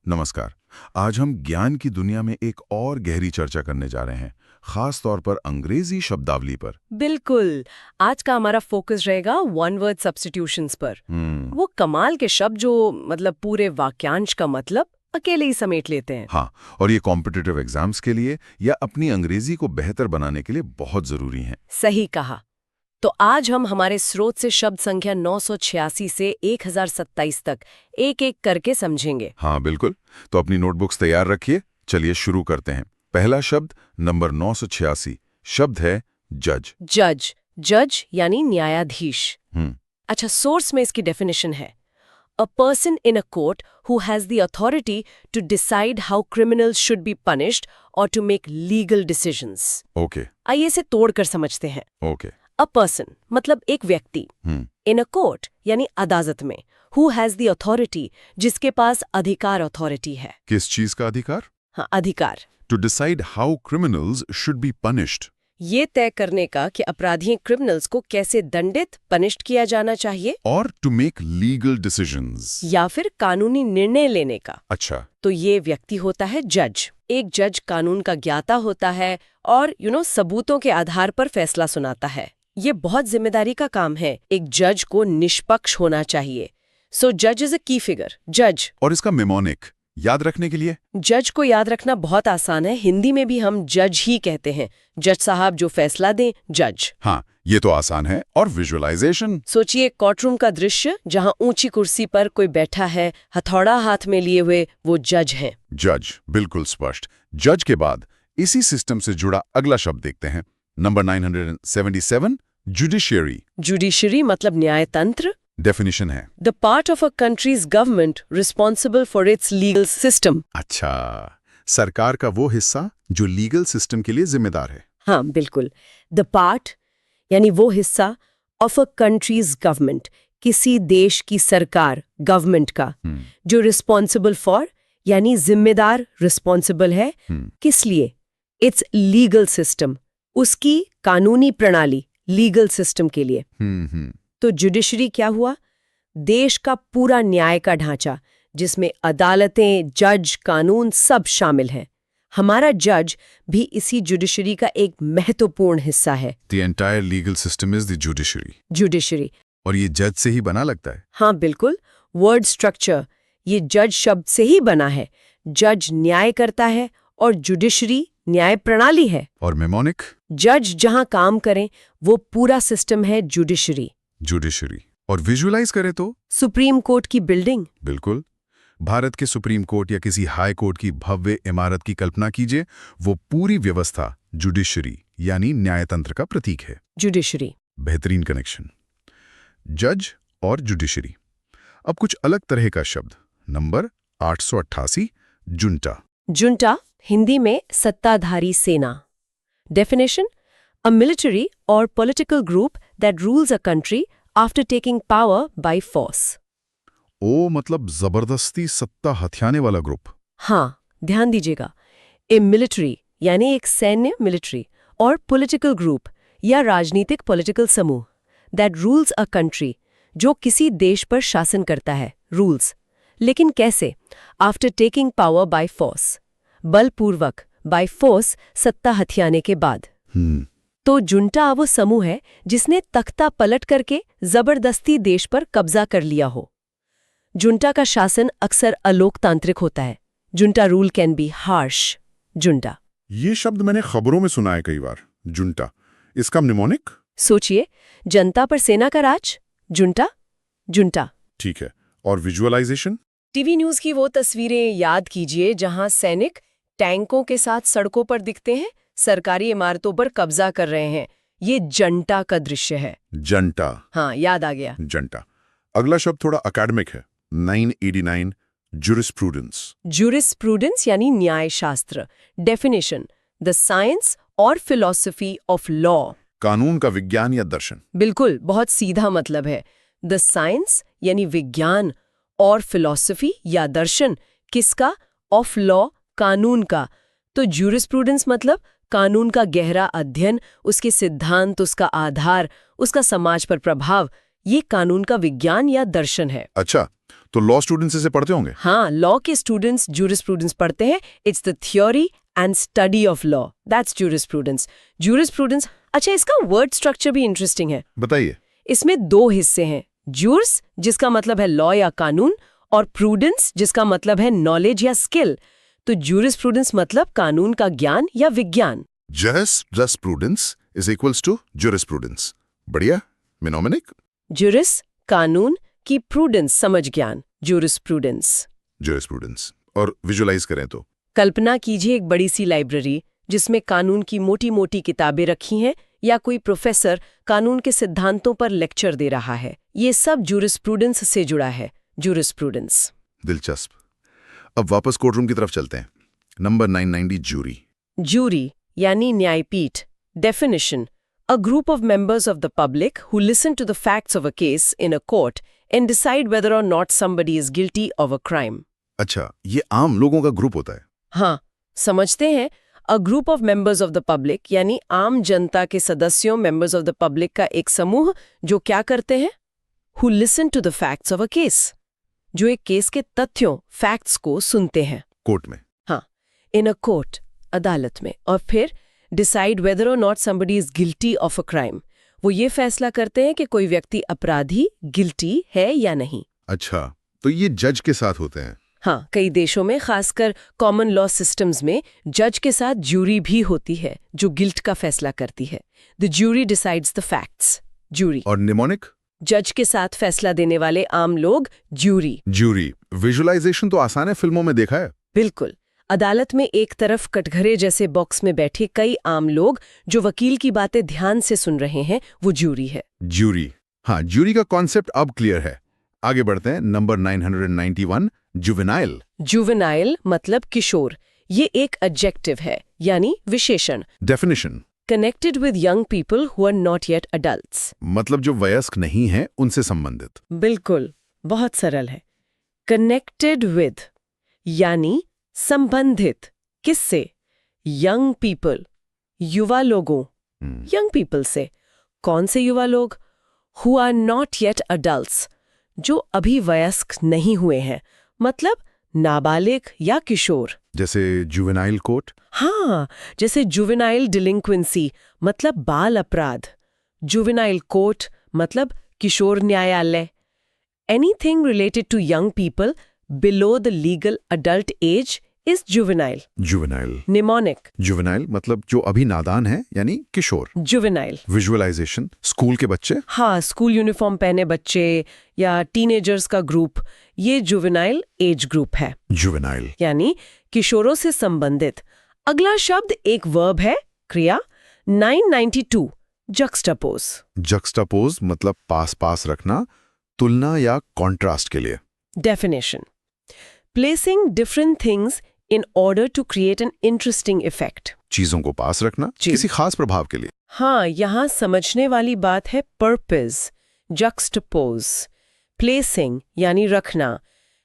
नमस्कार। आज हम ज्ञान की दुनिया में एक और गहरी चर्चा करने जा रहे हैं, खास तौर पर अंग्रेजी शब्दावली पर। बिल्कुल। आज का हमारा फोकस रहेगा वन वर्ड सब्स्टिट्यूशंस पर। वो कमाल के शब्द जो मतलब पूरे वाक्यांश का मतलब अकेले ही समेट लेते हैं। हाँ, और ये कॉम्पिटिटिव एग्जाम्स के लिए या अपनी अंग्रेजी को बेहतर बनाने के लिए बहुत जरूरी हैं। सही कहा। तो आज हम हमारे स्रोत से शब्द संख्या 986 से 1027 तक एक एक करके समझेंगे। हाँ बिल्कुल, तो अपनी नोटबुक्स तैयार रखिए। चलिए शुरू करते हैं। पहला शब्द नंबर 986 शब्द है जज। जज, जज यानी न्यायाधीश। अच्छा, सोर्स में इसकी डेफिनेशन है A person in a court who has the authority to decide how criminals should be punished or to make legal decisions. Okay आइए इसे तोड़कर समझते हैं। ओके A person मतलब एक व्यक्ति, in a court यानी अदालत में, who has the authority जिसके पास अथॉरिटी है। किस चीज का अधिकार? हाँ, अधिकार। To decide how criminals should be punished. ये तय करने का कि अपराधी क्रिमिनल्स को कैसे दंडित पनिश्ड किया जाना चाहिए, और टू मेक लीगल डिसीजंस, या फिर कानूनी निर्णय लेने का। अच्छा, तो ये व्यक्ति होता है जज। एक जज कानून का ज्ञाता होता है और सबूतों के आधार पर फैसला सुनाता है। ये बहुत जिम्मेदारी का काम है। एक जज को निष्पक्ष होना चाहिए। सो जज इज अ की फिगर, जज। और इसका मेमोनिक याद रखने के लिए? जज को याद रखना बहुत आसान है। हिंदी में भी हम जज ही कहते हैं। जज साहब जो फैसला दें, जज। हाँ, ये तो आसान है। और विजुअलाइजेशन? सोचिए कोर्टरूम का दृश्य जहाँ ऊंची कुर्सी पर कोई बैठा है, हथौड़ा हाथ में लिए हुए, वो जज है। जज, बिल्कुल स्पष्ट। जज के बाद इसी सिस्टम से जुड़ा अगला शब्द देखते हैं। Number 977 judiciary. जुडिशरी मतलब न्यायतंत्र। डेफिनेशन है The part of a country's government responsible for its legal system. अच्छा, सरकार का वो हिस्सा जो लीगल सिस्टम के लिए जिम्मेदार है। हाँ बिल्कुल। The part यानी वो हिस्सा of a country's government, किसी देश की सरकार, गवर्नमेंट का, जो responsible for यानी जिम्मेदार, responsible है किस लिए? Its legal system, उसकी कानूनी प्रणाली, लीगल सिस्टम के लिए। तो जुडिशरी क्या हुआ? देश का पूरा न्याय का ढांचा, जिसमें अदालतें, जज, कानून सब शामिल हैं। हमारा जज भी इसी जुडिशरी का एक महत्वपूर्ण हिस्सा है। The entire legal system is the judiciary. Judiciary. और ये जज से ही बना लगता है? हाँ बिल्कुल। वर्ड स्ट्रक्चर ये जज शब्द से ही बना है। जज न्याय करता है और जुडिशरी न्याय प्रणाली है। और मेमोनिक? जज जहां काम करें वो पूरा सिस्टम है जुडिशरी। जुडिशरी। और विजुअलाइज करें तो? सुप्रीम कोर्ट की बिल्डिंग। बिल्कुल। भारत के सुप्रीम कोर्ट या किसी हाई कोर्ट की भव्य इमारत की कल्पना कीजिए। वो पूरी व्यवस्था जुडिशरी यानी न्यायतंत्र का प्रतीक है। जुडिशरी। बेहतरीन कनेक्शन। जज और जुडिशरी। अब कुछ अलग तरह का शब्द। Number 888 junta. जुंटा हिंदी में सत्ताधारी सेना। Definition a military or political group that rules a country after taking power by force. ओ मतलब जबरदस्ती सत्ता हथियाने वाला ग्रुप। हाँ, ध्यान दीजिएगा। ए मिलिट्री यानी एक सैन्य मिलिट्री और पॉलिटिकल ग्रुप या राजनीतिक पॉलिटिकल समूह दैट रूल्स अ कंट्री जो किसी देश पर शासन करता है, रूल्स। लेकिन कैसे? After taking power by force, बलपूर्वक, बाय फोर्स सत्ता हथियाने के बाद। तो जुंटा वो समूह है जिसने तख्ता पलट करके जबरदस्ती देश पर कब्जा कर लिया हो। जुंटा का शासन अक्सर अलोकतांत्रिक होता है। Junta rule can be harsh. Junta ये शब्द मैंने खबरों में सुना है कई बार। जुंटा, इसका निमोनिक? सोचिए, जनता पर सेना का राज, जुंटा। जुंटा। ठीक है। और विजुअलाइजेशन? टीवी न्यूज़ की वो तस्वीरें याद कीजिए जहां सैनिक टैंकों के साथ सड़कों पर दिखते हैं, सरकारी इमारतों पर कब्जा कर रहे हैं। ये जंटा का दृश्य है। जंटा। हाँ, याद आ गया। जंटा। अगला शब्द थोड़ा अकेडमिक है। 989 जुरिस्प्रूडेंस। जुरिस्प्रूडेंस यानी न्याय शास्त्र। डेफिनेशन द साइंस और फिलॉसफी ऑफ लॉ। कानून का विज्ञान या दर्शन। बिल्कुल, बहुत सीधा मतलब है। द साइंस यानी विज्ञान और फिलॉसफी या दर्शन किसका? ऑफ लॉ, कानून का। तो ज्यूरिस्प्रूडेंस मतलब कानून का गहरा अध्ययन, उसके सिद्धांत, उसका आधार, उसका समाज पर प्रभाव। ये कानून का विज्ञान या दर्शन है। अच्छा, तो लॉ स्टूडेंट्स इसे पढ़ते होंगे? हाँ, लॉ के स्टूडेंट्स जूरिस्प्रूडेंस पढ़ते हैं। It's the theory and study of law, that's jurisprudence. Jurisprudence, अच्छा इसका वर्ड स्ट्रक्चर भी इंटरेस्टिंग है। बताइए। इसमें 2 हिस्से हैं, जूर्स जिसका मतलब है लॉ या कानून, और प्रूडेंस जिसका मतलब है नॉलेज या स्किल। तो जूरिस्प्रूडेंस मतलब कानून का ज्ञान या विज्ञान। Jurisprudence is equals to jurisprudence. बढ़िया, मिनोमिनिक। जुरिस कानून की, प्रूडेंस समझ ज्ञान, जूरिस्प्रूडेंस। जुरिस्प्रूडेंस। और विजुअलाइज करें तो कल्पना कीजिए एक बड़ी सी लाइब्रेरी जिसमें कानून की मोटी मोटी किताबें रखी हैं, या कोई प्रोफेसर कानून के सिद्धांतों पर लेक्चर दे रहा है। ये सब जूरिस्प्रूडेंस से जुड़ा है, जूरिस्प्रूडेंस। दिलचस्प। अब वापस कोर्टरूम की तरफ चलते हैं। Number 990, jury. जूरी यानी न्यायपीठ। Definition: a group of members of the public who listen to the facts of a case in a court and decide whether or not somebody is guilty of a crime. अच्छा, ये आम लोगों का group होता है। हाँ, समझते हैं। A group of members of the public यानी आम जनता के सदस्यों, मेंबर्स ऑफ द पब्लिक का एक समूह जो क्या करते हैं? Who listen to the facts of a case, जो एक केस के तथ्यों, फैक्ट्स को सुनते हैं। कोर्ट में। हाँ, इन अ कोर्ट, अदालत में। और फिर डिसाइड वेदर और not somebody is guilty of a crime, वो ये फैसला करते हैं कि कोई व्यक्ति अपराधी, गिल्टी है या नहीं। अच्छा, तो ये जज के साथ होते हैं। हाँ, कई देशों में, खासकर कॉमन लॉ सिस्टम्स में, जज के साथ ज्यूरी भी होती है जो गिल्ट का फैसला करती है। The jury decides the facts, jury. और निमोनिक? जज के साथ फैसला देने वाले आम लोग, ज्यूरी। ज्यूरी। विजुअलाइजेशन तो आसान है, फिल्मों में देखा है। बिल्कुल। अदालत में एक तरफ कटघरे जैसे बॉक्स में बैठे कई आम लोग जो वकील की बातें ध्यान से सुन रहे हैं, वो ज्यूरी है। ज्यूरी। हाँ, ज्यूरी का कॉन्सेप्ट अब क्लियर है। आगे बढ़ते हैं। Number 991, juvenile. जुवेनाइल मतलब किशोर। ये एक एडजेक्टिव है, यानी विशेषण। Definition: connected with young people who are not yet adults, मतलब जो वयस्क नहीं है उनसे संबंधित। बिल्कुल, बहुत सरल है। कनेक्टेड विद यानी संबंधित, किससे? यंग पीपल, युवा लोगों, यंग पीपल से। कौन से युवा लोग? Who are not yet adults, जो अभी वयस्क नहीं हुए हैं, मतलब नाबालिग या किशोर। जैसे जुवेनाइल कोर्ट। हाँ, जैसे जुवेनाइल डिलिंक्वेंसी मतलब बाल अपराध, जुवेनाइल कोर्ट मतलब किशोर न्यायालय। Anything related to young people below the legal adult age is juvenile. Juvenile. Mnemonic: juvenile मतलब जो अभी नादान है, यानी किशोर। जुवेनाइल। विजुअलाइजेशन: स्कूल के बच्चे। हाँ, स्कूल यूनिफॉर्म पहने बच्चे या टीनेजर्स का ग्रुप, ये जुवेनाइल एज ग्रुप है। जुवेनाइल यानी किशोरों से संबंधित। अगला शब्द एक वर्ब है, क्रिया। 992, जक्सटापोज। जक्सटापोज मतलब पास पास रखना, तुलना या कॉन्ट्रास्ट के लिए। Definition: placing different things in order to create an interesting effect. चीजों को पास रखना किसी खास प्रभाव के लिए। हाँ, यहाँ समझने वाली बात है पर्पस। जक्सटापोज, प्लेसिंग यानी रखना,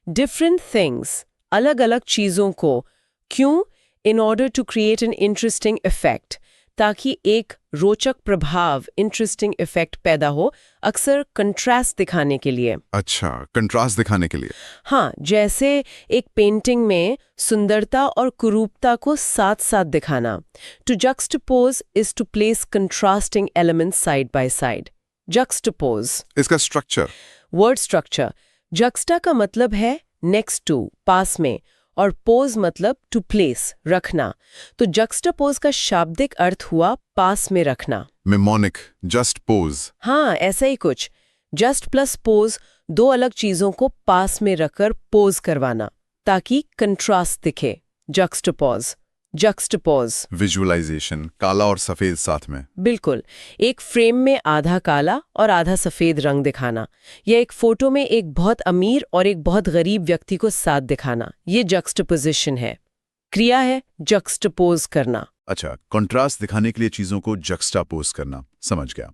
डिफरेंट थिंग्स अलग अलग चीजों को, क्यों? In order to create an interesting effect, ताकि एक रोचक प्रभाव, इंटरेस्टिंग इफेक्ट पैदा हो, अक्सर कंट्रास्ट दिखाने के लिए। अच्छा, कंट्रास्ट दिखाने के लिए। हाँ, जैसे एक पेंटिंग में सुंदरता और कुरूपता को साथ साथ दिखाना। To juxtapose is to place contrasting elements side by side. Juxtapose. इसका स्ट्रक्चर। वर्ड स्ट्रक्चर: जक्स्टा का मतलब है नेक्स्ट टू, पास में, और पोज मतलब टू प्लेस, रखना। तो जक्सटापोज का शाब्दिक अर्थ हुआ पास में रखना। मिमोनिक: जस्ट पोज। हाँ, ऐसा ही कुछ। जस्ट प्लस पोज, दो अलग चीजों को पास में रखकर पोज करवाना ताकि कंट्रास्ट दिखे। जक्सटापोज। जक्सटापोज। विजुअलाइजेशन: काला और सफेद साथ में। बिल्कुल, एक फ्रेम में आधा काला और आधा सफेद रंग दिखाना, या एक फोटो में एक बहुत अमीर और एक बहुत गरीब व्यक्ति को साथ दिखाना, ये जक्सटापोजिशन है। क्रिया है जक्सटापोज करना। अच्छा, कंट्रास्ट दिखाने के लिए चीजों को जक्सटापोज करना, समझ गया।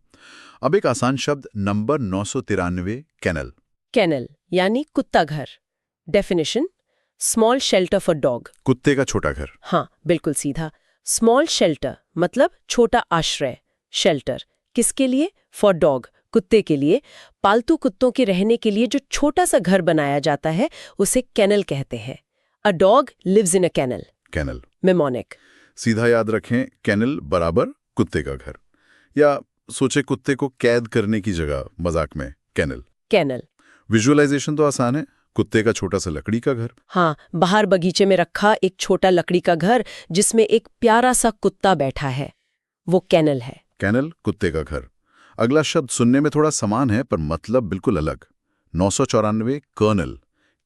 अब एक आसान शब्द, नंबर 993, केनल। केनल यानी कुत्ता घर। Definition: small shelter for dog. कुत्ते का छोटा घर। हाँ, बिल्कुल सीधा। स्मॉल शेल्टर मतलब छोटा आश्रय। शेल्टर किसके लिए? फॉर डॉग, कुत्ते के लिए पालतू कुत्तों के रहने के लिए जो छोटा सा घर बनाया जाता है उसे केनल कहते हैं। A dog lives in a kennel. Kennel. Mnemonic. सीधा याद रखें, केनल बराबर कुत्ते का घर। या सोचे कुत्ते को कैद करने की जगह, मजाक में केनल। केनल। विजुअलाइजेशन तो आसान है, कुत्ते का छोटा सा लकड़ी का घर। हाँ, बाहर बगीचे में रखा एक छोटा लकड़ी का घर जिसमें एक प्यारा सा कुत्ता बैठा है, वो केनल है। केनल, कुत्ते का घर। अगला शब्द सुनने में थोड़ा समान है पर मतलब बिल्कुल अलग। 994 कर्नल,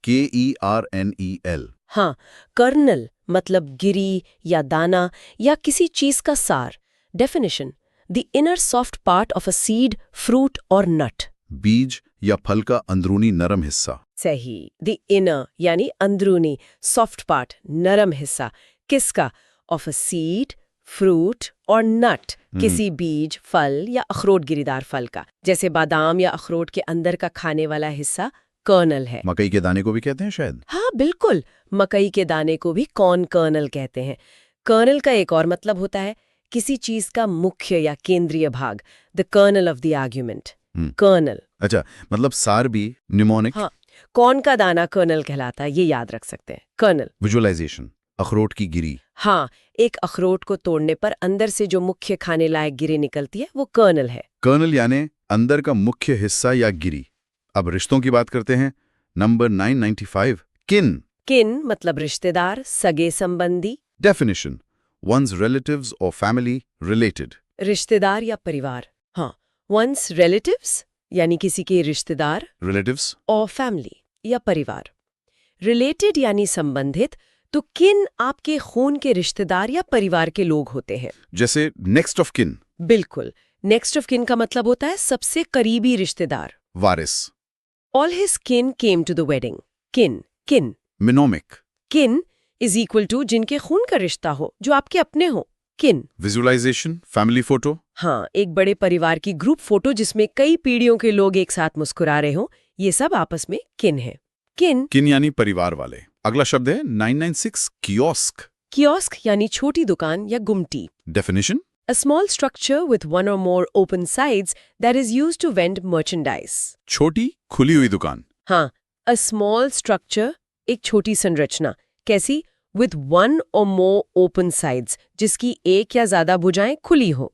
KERNEL। हाँ, कर्नल मतलब गिरी या दाना या किसी चीज का सार। Definition: the inner soft part of a seed, fruit और नट। बीज या फल का अंदरूनी नरम हिस्सा। सही। द इनर यानी अंदरूनी, सॉफ्ट पार्ट नरम हिस्सा। किसका? ऑफ अ सीड, फ्रूट और नट, किसी बीज, फल या अखरोट गिरीदार फल का। जैसे बादाम या अखरोट के अंदर का खाने वाला हिस्सा कर्नल है। मकई के दाने को भी कहते हैं शायद। हाँ बिल्कुल, मकई के दाने को भी कॉर्न कर्नल कहते हैं। कर्नल का एक और मतलब होता है किसी चीज का मुख्य या केंद्रीय भाग, the kernel of the argument. Kernel. अच्छा, मतलब सार भी निमोनिक। हाँ, कॉर्न का दाना कर्नल कहलाता है, ये याद रख सकते हैं। कर्नल। विजुअलाइजेशन: अखरोट की गिरी। हाँ, एक अखरोट को तोड़ने पर अंदर से जो मुख्य खाने लायक गिरी निकलती है वो कर्नल है। कर्नल यानी अंदर का मुख्य हिस्सा या गिरी। अब रिश्तों की बात करते हैं। नंबर 995, किन। किन मतलब रिश्तेदार, सगे संबंधी। Definition: one's relatives or family related। रिश्तेदार या परिवार। हाँ, वंस रिलेटिव्स यानी किसी के रिश्तेदार, relatives। और फैमिली या परिवार। रिलेटेड यानी संबंधित, तो किन आपके खून के रिश्तेदार या परिवार के लोग होते हैं। जैसे नेक्स्ट ऑफ किन। बिल्कुल, नेक्स्ट ऑफ किन का मतलब होता है सबसे करीबी रिश्तेदार। वारिस। ऑल हिज किन केम टू द वेडिंग। किन, किन। मिनोमिक। किन इज इक्वल टू जिनके खून का रिश्ता हो, जो आपके अपने हो। किन। Visualization: family photo. हाँ, एक बड़े परिवार की ग्रुप फोटो जिसमें कई पीढ़ियों के लोग एक साथ मुस्कुरा रहे हो, ये सब आपस में किन है। किन। किन यानी परिवार वाले। अगला शब्द है 996, कियोस्क। कियोस्क यानी छोटी दुकान या गुमटी। Definition: A small structure with one or more open sides that is used to vend merchandise. छोटी खुली हुई दुकान। हाँ, a small structure एक छोटी संरचना। कैसी? With one or more open sides, जिसकी एक या ज्यादा भुजाएं खुली हो।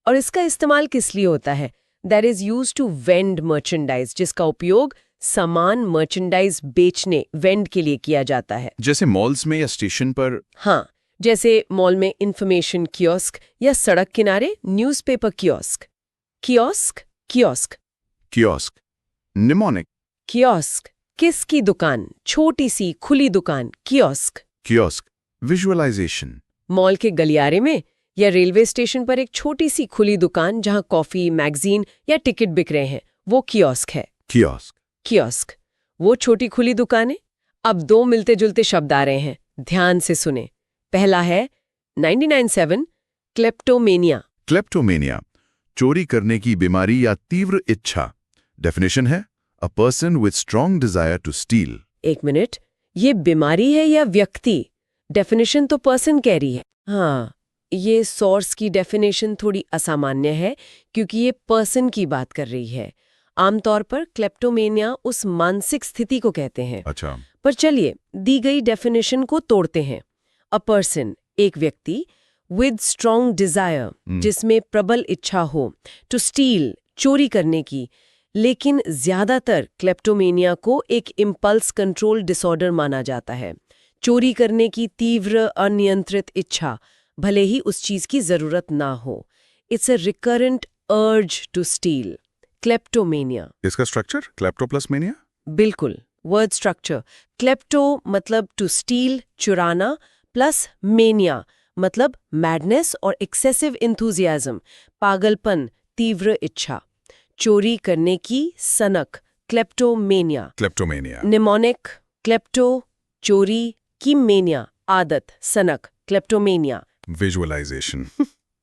और इसका इस्तेमाल किस लिए होता है? That is used to vend merchandise, जिसका उपयोग सामान मर्चेंडाइज बेचने, वेंड के लिए किया जाता है। जैसे मॉल्स में या स्टेशन पर। हाँ, जैसे मॉल में इंफॉर्मेशन कियोस्क या सड़क किनारे newspaper kiosk. Kiosk, kiosk. Kiosk. Mnemonic. Kiosk किसकी दुकान, छोटी सी खुली दुकान, कियोस्क। कियोस्क। विजुअलाइजेशन: मॉल के गलियारे में या रेलवे स्टेशन पर एक छोटी सी खुली दुकान जहां कॉफी, मैगजीन या टिकट बिक रहे हैं, वो कियोस्क है। कियोस्क। कियोस्क, वो छोटी खुली दुकानें। अब दो मिलते जुलते शब्द आ रहे हैं, ध्यान से सुने। पहला है 997, क्लेप्टोमेनिया। क्लेप्टोमेनिया: चोरी करने की बीमारी या तीव्र इच्छा। डेफिनेशन है a person with strong desire to steal. एक मिनट, ये बीमारी है या व्यक्ति? डेफिनेशन तो पर्सन कह रही है। हाँ, ये सोर्स की डेफिनेशन थोड़ी असामान्य है क्योंकि ये पर्सन की बात कर रही है। आमतौर पर क्लेप्टोमेनिया उस मानसिक स्थिति को कहते हैं। अच्छा। पर चलिए दी गई डेफिनेशन को तोड़ते हैं। अ पर्सन एक व्यक्ति, विद स्ट्रॉन्ग डिजायर जिसमें प्रबल इच्छा हो, टू स्टील चोरी करने की। लेकिन ज्यादातर क्लेप्टोमेनिया को एक इम्पल्स कंट्रोल डिसऑर्डर माना जाता है। चोरी करने की तीव्र अनियंत्रित इच्छा, भले ही उस चीज की जरूरत ना हो। It's a recurrent urge to steal. Kleptomania. इसका स्ट्रक्चर क्लेप्टोप्लस-मेनिया। बिल्कुल, वर्ड स्ट्रक्चर। क्लेप्टो मतलब टू स्टील, चुराना, प्लस मेनिया मतलब मैडनेस और एक्सेसिव इंथुजियाज्म, पागलपन, तीव्र इच्छा। चोरी करने की सनक, क्लेप्टोमेनिया। क्लेप्टोमेनिया। निमोनिक, क्लेप्टो चोरी की, मेनिया आदत, सनक, क्लेप्टोमेनिया। विजुअलाइजेशन: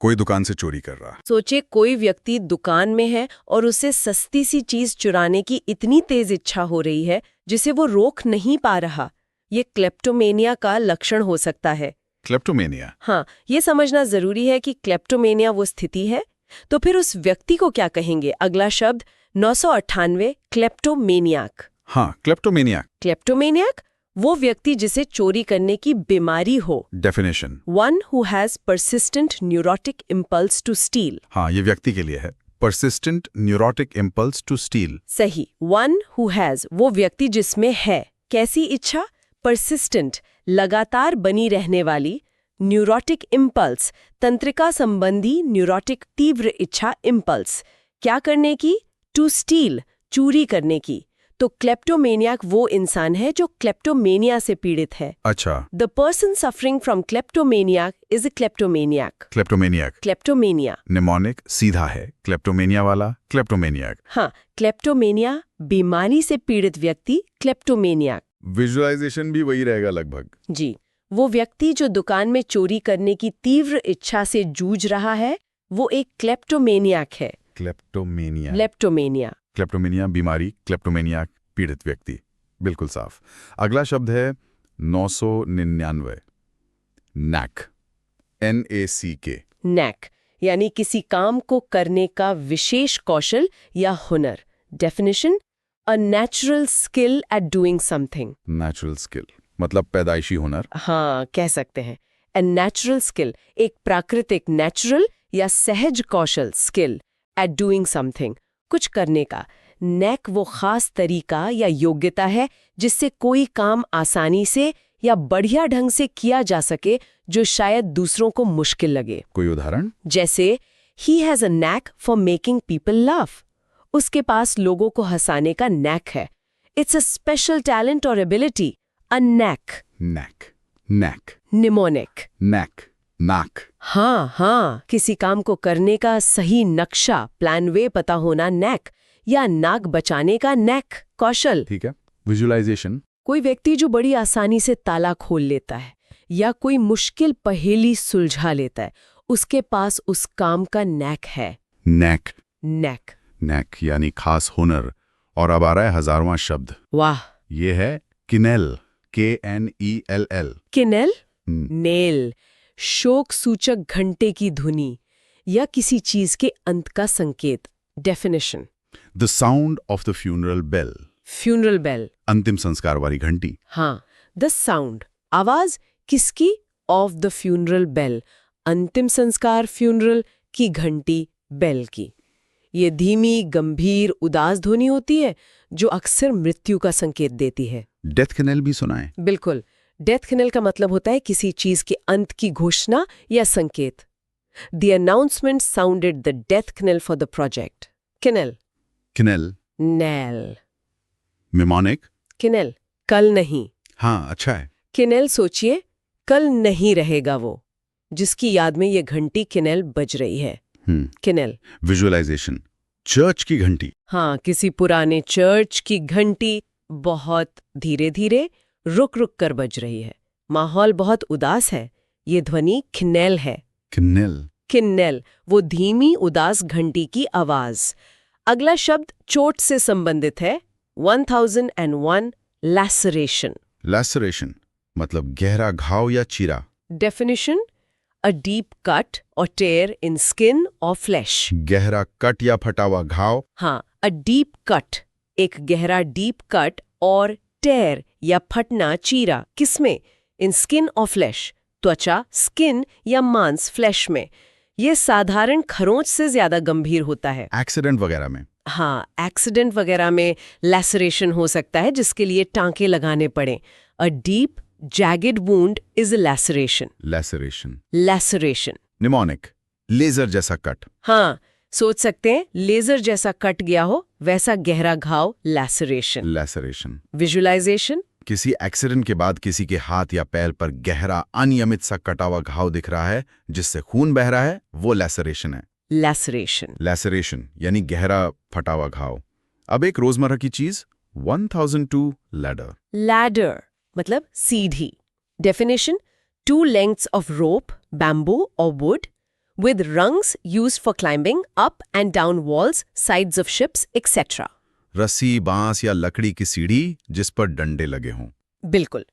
कोई दुकान से चोरी कर रहा। सोचे कोई व्यक्ति दुकान में है और उसे सस्ती सी चीज चुराने की इतनी तेज इच्छा हो रही है जिसे वो रोक नहीं पा रहा। ये क्लेप्टोमेनिया का लक्षण हो सकता है। क्लेप्टोमेनिया। हाँ, ये समझना जरूरी है कि क्लेप्टोमेनिया वो स्थिति है। तो फिर उस व्यक्ति को क्या कहेंगे? अगला शब्द 998 क्लेप्टोमेनियाक। हाँ, क्लेप्टोमेनिया। क्लेप्टोमेनियाक वो व्यक्ति जिसे चोरी करने की बीमारी हो। Definition. One who has persistent neurotic impulse to steal। हाँ, ये व्यक्ति के लिए है। persistent neurotic impulse to steal। सही। One who has वो व्यक्ति जिसमें है कैसी इच्छा? persistent लगातार बनी रहने वाली, न्यूरोटिक इम्पल्स तंत्रिका संबंधी न्यूरोटिक तीव्र इच्छा इम्पल्स क्या करने की? टू स्टील चोरी करने की। तो क्लेप्टोमेनियाक वो इंसान है जो क्लेप्टोमेनिया से पीड़ित है। अच्छा। The person suffering from kleptomaniac is a kleptomaniac. Kleptomaniac. Kleptomania mnemonic सीधा है, क्लेप्टोमेनिया वाला क्लेप्टोमेनियाक। हाँ, क्लेप्टोमेनिया बीमारी से पीड़ित व्यक्ति क्लेप्टोमेनियाक। विजुअलाइजेशन भी वही रहेगा लगभग। जी, वो व्यक्ति जो दुकान में चोरी करने की तीव्र इच्छा से जूझ रहा है वो एक क्लेप्टोमेनियाक है। क्लेप्टोमेनिया। लेप्टोमेनिया। क्लेप्टोमेनिया बीमारी, क्लेप्टोमेनिया पीड़ित व्यक्ति। बिल्कुल साफ। अगला शब्द है 999 नैक। NACK। नैक यानी किसी काम को करने का विशेष कौशल या हुनर। Definition a natural skill at doing something. Natural skill मतलब पैदाइशी हुनर। हाँ, कह सकते हैं। ए नेचुरल स्किल एक प्राकृतिक नेचुरल या सहज कौशल स्किल एट डूइंग समथिंग कुछ करने का। नैक वो खास तरीका या योग्यता है जिससे कोई काम आसानी से या बढ़िया ढंग से किया जा सके जो शायद दूसरों को मुश्किल लगे। कोई उदाहरण? जैसे he has a knack for making people laugh. उसके पास लोगों को हंसाने का नैक है। इट्स अ स्पेशल टैलेंट और ability. A knack. Knack. Knack. Mnemonic. Knack. नाक। हाँ, किसी काम को करने का सही नक्शा प्लान वे पता होना नैक, या नाक बचाने का नैक कौशल। ठीक है। विजुअलाइजेशन। कोई व्यक्ति जो बड़ी आसानी से ताला खोल लेता है या कोई मुश्किल पहेली सुलझा लेता है, उसके पास उस काम का नैक है। नैक। नैक। नैक यानी खास हुनर। और अब आ रहा है 1000वां शब्द। वाह। ये है किनेल। KNELL। किनेल। नेल शोक सूचक घंटे की धुनी या किसी चीज के अंत का संकेत। Definition the sound of the funeral bell. Funeral bell अंतिम संस्कार वाली घंटी। हाँ, द साउंड आवाज किसकी? ऑफ द फ्यूनरल बेल अंतिम संस्कार फ्यूनरल की घंटी बेल की। ये धीमी गंभीर उदास ध्वनि होती है जो अक्सर मृत्यु का संकेत देती है। डेथ किनेल भी सुना है? बिल्कुल। डेथ किनेल का मतलब होता है किसी चीज के अंत की घोषणा या संकेत। The announcement sounded the death knell for the project. Knell. Knell. Knell. Mnemonic. Knell कल नहीं। हाँ, अच्छा है। किनेल सोचिए, कल नहीं रहेगा वो जिसकी याद में ये घंटी किनेल बज रही है। किनेल। विजुअलाइजेशन चर्च की घंटी। हाँ, किसी पुराने चर्च की घंटी बहुत धीरे धीरे रुक रुक कर बज रही है। माहौल बहुत उदास है। ये ध्वनि किनेल है। किनेल। किन्नेल वो धीमी उदास घंटी की आवाज। अगला शब्द चोट से संबंधित है। 1001 लैसरेशन। लैसरेशन मतलब गहरा घाव या चीरा। डेफिनेशन अ डीप कट और टेयर इन स्किन और फ्लैश। गहरा कट या फटा हुआ घाव। हाँ, अ डीप कट एक गहरा डीप कट और टेयर या फटना चीरा किसमें? इन स्किन और फ्लैश त्वचा स्किन या मांस फ्लैश में। ये साधारण खरोंच से ज्यादा गंभीर होता है। एक्सीडेंट वगैरह में। हाँ, एक्सीडेंट वगैरह में लैसरेशन हो सकता है जिसके लिए टांके लगाने पड़े। A deep jagged wound is a laceration. Laceration. Laceration. Mnemonic laser जैसा कट। हाँ, सोच सकते हैं लेजर जैसा कट गया हो वैसा गहरा घाव laceration. लैसरेशन। Visualization. किसी एक्सीडेंट के बाद किसी के हाथ या पैर पर गहरा अनियमित सा कटा हुआ घाव दिख रहा है जिससे खून बह रहा है, वो लैसरेशन है। Laceration. लैसरेशन यानी गहरा फटा हुआ घाव। अब एक रोजमर्रा की चीज 1002 लैडर। Ladder मतलब सीढ़ी। Definition: 2 lengths of rope, bamboo or wood with rungs used for climbing up and down walls, sides of ships, etc. रस्सी, बांस या लकड़ी की सीढ़ी जिस पर डंडे लगे हों। बिल्कुल।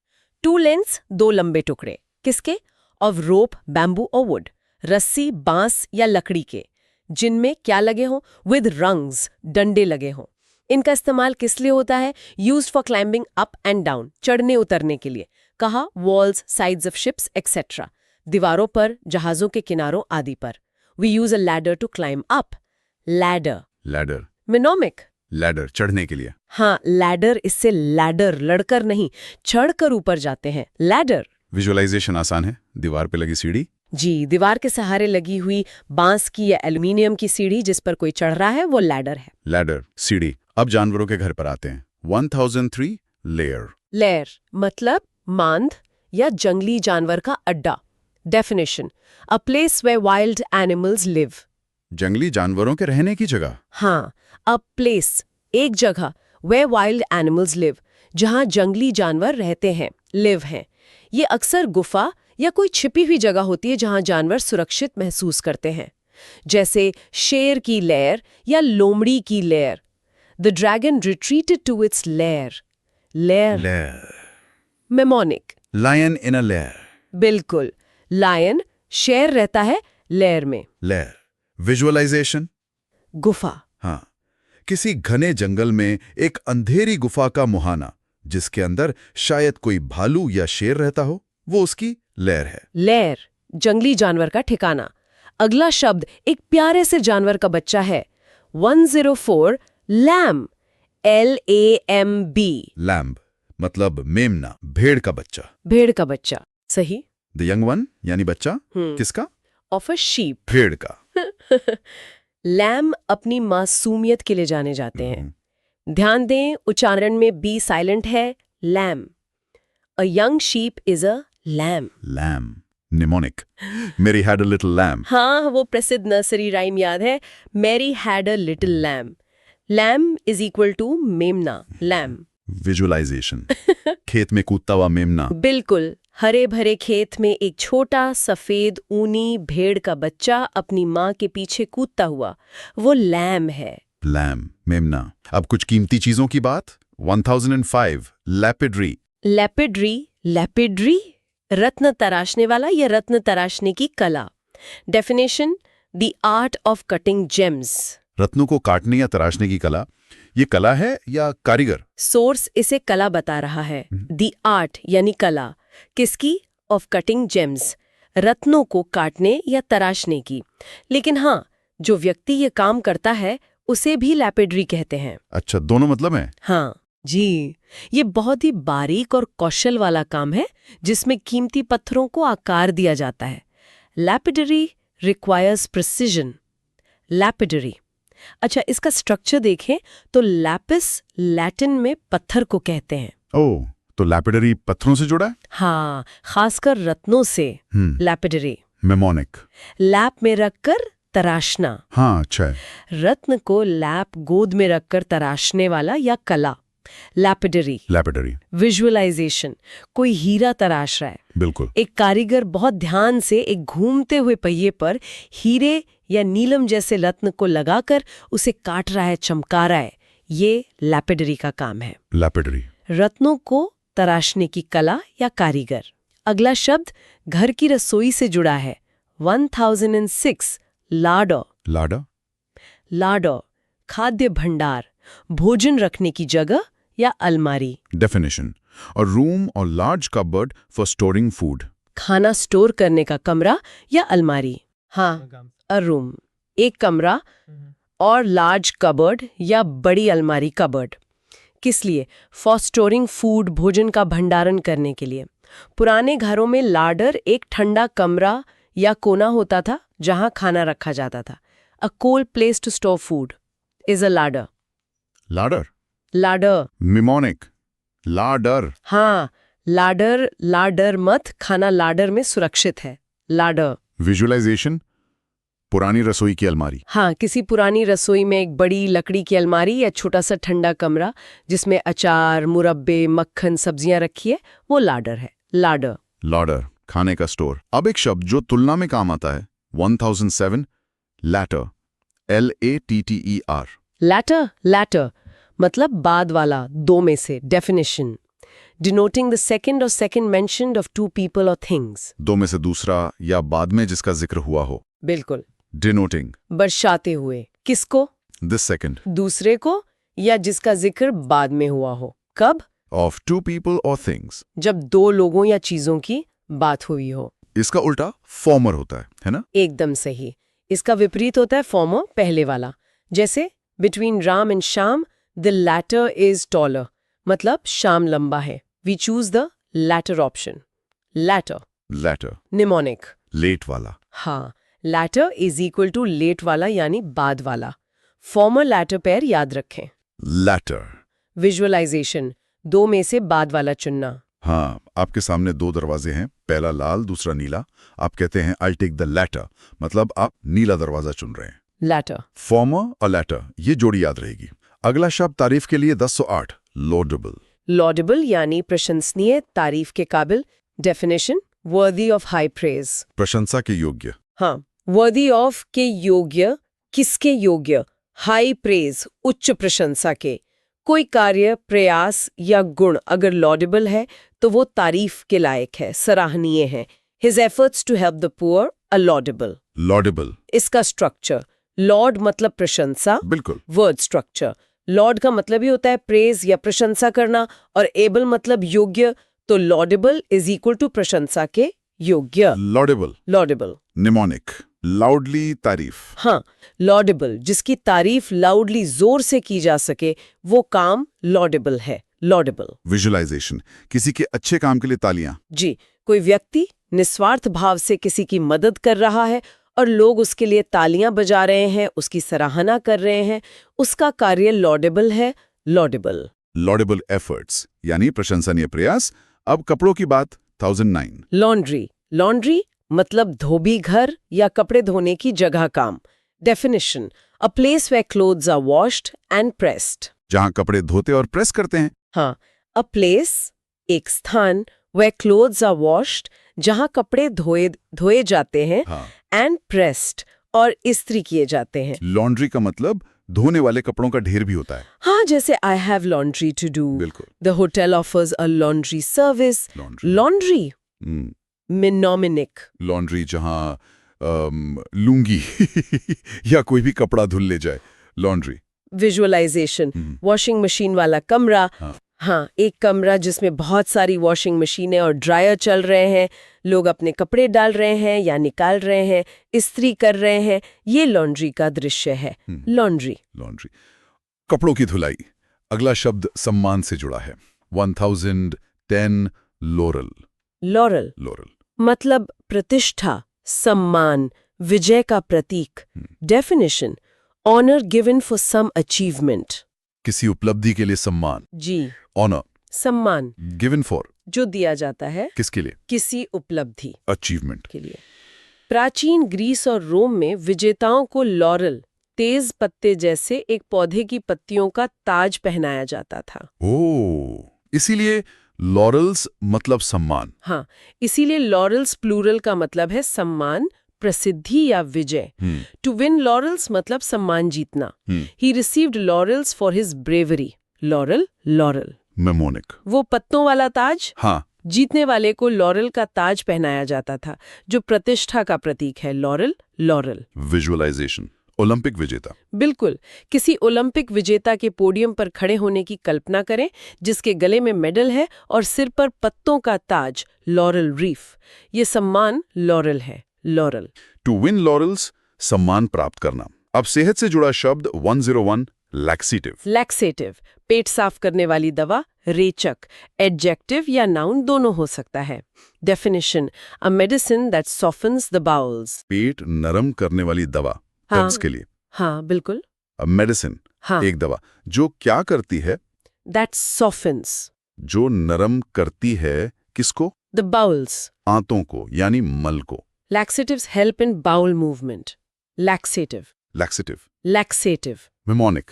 2 लेंथ्स 2 लंबे टुकड़े किसके? ऑफ रोप, बैम्बू और वुड। रस्सी, बांस या लकड़ी के। जिनमें क्या लगे हों? विद रंग्स, डंडे लगे हों। इनका इस्तेमाल किस लिए होता है? Used for climbing up and down, चढ़ने उतरने के लिए। कहा walls, sides of ships etcetera, दीवारों पर, जहाजों के किनारों आदि पर। We use a ladder to climb up. Ladder, ladder, mnemonic. Ladder चढ़ने के लिए। हाँ, लैडर, इससे लैडर, लड़कर नहीं, चढ़कर ऊपर जाते हैं, लैडर। विजुअलाइजेशन आसान है, दीवार पे लगी सीढ़ी। जी, दीवार के सहारे लगी हुई बांस की या एल्युमिनियम की सीढ़ी जिस पर कोई चढ़ रहा है, वो लैडर है। लैडर, सीढ़ी। अब जानवरों के घर पर आते हैं। 1003 लेयर। लेयर मतलब मांद या जंगली जानवर का अड्डा। Definition, a place where wild animals live. जंगली जानवरों के रहने की जगह। हाँ, अ प्लेस, एक जगह, वेयर वाइल्ड एनिमल्स लिव, जहाँ जंगली जानवर रहते हैं, लिव हैं। ये अक्सर गुफा या कोई छिपी हुई जगह होती है जहाँ जानवर सुरक्षित महसूस करते हैं, जैसे शेर की लेयर या लोमड़ी की lair. The dragon retreated to its lair. Lair, lair. Mnemonic. Lion in a lair. बिल्कुल, लायन, शेर रहता है लेयर में। लेयर। विजुअलाइजेशन। गुफा। हाँ, किसी घने जंगल में एक अंधेरी गुफा का मुहाना, जिसके अंदर शायद कोई भालू या शेर रहता हो, वो उसकी लेयर है। लेयर, जंगली जानवर का ठिकाना। अगला शब्द एक प्यारे से जानवर का बच्चा है। 104 लैम्ब, LAMB। लैम्ब मतलब मेमना, भेड़ का बच्चा। भेड़ का बच्चा, सही। द यंग वन यानी बच्चा किसका? Of a sheep. भेड़ का। लैम्ब अपनी मासूमियत के लिए जाने जाते हैं। ध्यान दें, उच्चारण में बी साइलेंट है, lamb. A young sheep is a lamb. Lamb, mnemonic. Mary had a little lamb. हाँ, वो प्रसिद्ध नर्सरी राइम याद है, Mary had a little lamb. Lamb is equal to मेमना, लैम्ब। विजुअलाइजेशन। खेत में कूदता हुआ मेमना। बिल्कुल, हरे भरे खेत में एक छोटा सफेद ऊनी भेड़ का बच्चा अपनी माँ के पीछे कूदता हुआ, वो लैम्ब है। लैम्ब, मेमना। अब कुछ कीमती चीजों की बात। 1005 लैपिड्री। लैपिड्री, लैपिड्री, रत्न तराशने वाला या रत्न तराशने की कला। Definition, the art of cutting James. रत्नों को काटने या तराशने की कला। ये कला है या कारीगर? सोर्स इसे कला बता रहा है। द आर्ट यानी कला, किसकी? ऑफ कटिंग जेम्स, रत्नों को काटने या तराशने की। लेकिन हाँ, जो व्यक्ति ये काम करता है उसे भी लैपिड्री कहते हैं। अच्छा, दोनों मतलब है? हाँ जी, ये बहुत ही बारीक और कौशल वाला काम है जिसमें कीमती पत्थरों को आकार दिया जाता है। Lapidary requires precision. लैपिडरी, अच्छा, इसका स्ट्रक्चर देखें तो लैपिस लैटिन में पत्थर को कहते हैं। ओह, तो लैपिडरी पत्थरों से जुड़ा है? हाँ, खासकर रत्नों से। Lapidary, mnemonic. लैप में रखकर तराशना। हाँ, अच्छा है। रत्न को लैप, गोद में रखकर तराशने वाला या कला, लैपिडरी। लैपिडरी। विजुअलाइजेशन, कोई हीरा तराश रहा है। बिल्कुल। एक कारीगर बहुत ध्यान से एक घूमते हुए पहिए पर हीरे या नीलम जैसे रत्न को लगाकर उसे काट रहा है, चमका रहा है। ये लैपिडरी का काम है। लैपिडरी। रत्नों को तराशने की कला या कारीगर। अगला शब्द घर की रसोई से जुड़ा है। 1006 लाडो। लाडा। लाडो, खाद्य भंडार, भोजन रखने की जगह या अलमारी। डेफिनेशन, अ रूम और large cupboard for storing food. खाना स्टोर करने का कमरा या अलमारी। हाँ, अ रूम, एक कमरा, और लार्ज कबर्ड या बड़ी अलमारी, कबर्ड। किस लिए? फॉर स्टोरिंग फूड, भोजन का भंडारण करने के लिए। पुराने घरों में लाडर एक ठंडा कमरा या कोना होता था जहां खाना रखा जाता था। A cold place to store food is a larder. Larder. Larder, mnemonic. Larder. हाँ, लाडर, लाडर मत, खाना लाडर में सुरक्षित है। लाडर। विजुअलाइजेशन, पुरानी रसोई की अलमारी। हाँ, किसी पुरानी रसोई में एक बड़ी लकड़ी की अलमारी या छोटा सा ठंडा कमरा जिसमें अचार, मुरब्बे, मक्खन, सब्जियां रखी है, वो लाडर है। लाडर। लाडर, खाने का स्टोर। अब एक शब्द जो तुलना में काम आता है। 1007 लैटर। LATTER। लैटर, लैटर मतलब बाद वाला, दो में से। डेफिनेशन, डिनोटिंग द सेकंड और second mentioned of two people और थिंग्स। दो में से दूसरा या बाद में जिसका जिक्र हुआ हो। बिल्कुल। डिनोटिंग बरसाते हुए। किसको? दिस सेकंड दूसरे को, या जिसका जिक्र बाद में हुआ हो। कब? ऑफ टू पीपल और थिंग्स। जब दो लोगों या चीजों की बात हुई हो। इसका उल्टा फॉर्मर होता है ना? एकदम सही। इसका विपरीत होता है फॉर्मर, पहले वाला। जैसे between Ram and Shyam the latter is taller, मतलब श्याम लंबा है। We choose the latter option. Latter latter mnemonic. Late वाला। हाँ, latter is equal to late वाला यानी बाद वाला। फॉर्मर लैटर पेयर याद रखें। लैटर। विजुअलाइजेशन, दो में से बाद वाला चुनना। हाँ, आपके सामने दो दरवाजे हैं, पहला लाल दूसरा नीला। आप कहते हैं आई टेक द लैटर, मतलब आप नीला दरवाजा चुन रहे हैं। लैटर। फॉर्मर और लैटर, ये जोड़ी याद रहेगी। अगला शब्द तारीफ के लिए 1008 लॉडेबल। लॉडेबल यानी प्रशंसनीय, तारीफ के काबिल। Definition, worthy of high praise. प्रशंसा के योग्य। हाँ, वर्दी ऑफ के योग्य, किसके योग्य? हाई प्रेज, उच्च प्रशंसा के। कोई कार्य, प्रयास या गुण अगर लॉडेबल है तो वो तारीफ के लायक है, सराहनीय है। His efforts to help the poor are laudable. Laudable. इसका स्ट्रक्चर, लॉर्ड मतलब प्रशंसा। बिल्कुल। वर्ड स्ट्रक्चर, लॉर्ड का मतलब ही होता है प्रेज या प्रशंसा करना, और एबल मतलब योग्य, तो लॉडेबल इज इक्वल टू प्रशंसा के योग्य। लॉडेबल। लॉडेबल। निमोनिक, लाउडली तारीफ। हाँ, लॉडेबल, जिसकी तारीफ लाउडली जोर से की जा सके, वो काम लॉडेबल है। लॉडेबल। विजुअलाइजेशन, किसी के अच्छे काम के लिए तालियां। जी, कोई व्यक्ति निस्वार्थ भाव से किसी की मदद कर रहा है और लोग उसके लिए तालियां बजा रहे हैं, उसकी सराहना कर रहे हैं, उसका कार्य लॉडेबल है। लॉडेबल। लॉडेबल एफर्ट्स यानी प्रशंसनीय प्रयास। अब कपड़ों की बात 1009। लॉन्ड्री। लॉन्ड्री मतलब धोबी घर या कपड़े धोने की जगह काम। Definition, a place where clothes are washed and pressed. जहां कपड़े धोते और प्रेस करते हैं। हाँ, अ प्लेस, एक स्थान, वेयर क्लोथ्स आर वॉश्ड, जहां कपड़े धोए जाते हैं, हाँ। एंड प्रेस्ड, और इस्त्री किए जाते हैं। लॉन्ड्री का मतलब धोने वाले कपड़ों का ढेर भी होता है। हाँ, जैसे I have laundry to do. बिल्कुल। The hotel offers a laundry service. Laundry. Laundry mnemonic. Laundry जहां लुंगी या कोई भी कपड़ा धुल ले जाए। लॉन्ड्री। विजुअलाइजेशन, वॉशिंग मशीन वाला कमरा। हाँ। हाँ, एक कमरा जिसमें बहुत सारी वॉशिंग मशीनें और ड्रायर चल रहे हैं, लोग अपने कपड़े डाल रहे हैं या निकाल रहे हैं, इस्त्री कर रहे हैं। ये लॉन्ड्री का दृश्य है। लॉन्ड्री। लॉन्ड्री। कपड़ों की धुलाई। अगला शब्द सम्मान से जुड़ा है। 1010 लोरल। Lauryl lauryl. मतलब प्रतिष्ठा, सम्मान, विजय का प्रतीक। Definition, honour given for some achievement. किसी उपलब्धि के लिए सम्मान। जी, ऑनर सम्मान गिवन फॉर, जो दिया जाता है किसके लिए? किसी उपलब्धि अचीवमेंट के लिए। प्राचीन ग्रीस और रोम में विजेताओं को लॉरल, तेज पत्ते जैसे एक पौधे की पत्तियों का ताज पहनाया जाता था। ओह, इसीलिए लॉरल्स मतलब सम्मान। हाँ, इसीलिए लॉरल्स प्लूरल का मतलब है सम्मान, प्रसिद्धि या विजय। टू विन लॉरल्स मतलब सम्मान जीतना। He received laurels for his bravery. Lauryl, lauryl mnemonic. वो पत्तों वाला ताज। हाँ। जीतने वाले को लॉरल का ताज पहनाया जाता था, जो प्रतिष्ठा का प्रतीक है। Lauryl, lauryl. विजुअलाइजेशन, ओलंपिक विजेता। बिल्कुल, किसी ओलंपिक विजेता के पोडियम पर खड़े होने की कल्पना करें, जिसके गले में मेडल है और सिर पर पत्तों का ताज, लॉरल रीफ। ये सम्मान लॉरल है। लॉरल। टू विन लॉरल्स, सम्मान प्राप्त करना। अब सेहत से जुड़ा शब्द 101 लैक्सेटिव। लैक्सेटिव, पेट साफ करने वाली दवा, रेचक। एडजेक्टिव या नाउन दोनों हो सकता है। Definition, a medicine that softens the bowels. पेट नरम करने वाली दवा, हाँ। कब्ज के लिए। हाँ, बिल्कुल। मेडिसिन, हाँ, एक दवा जो क्या करती है? दैट सॉफ्टन्स जो नरम करती है किसको? The bowls. आंतों को यानी मल को। Laxatives help in bowel movement. Laxative. Laxative. Laxative. Mnemonic,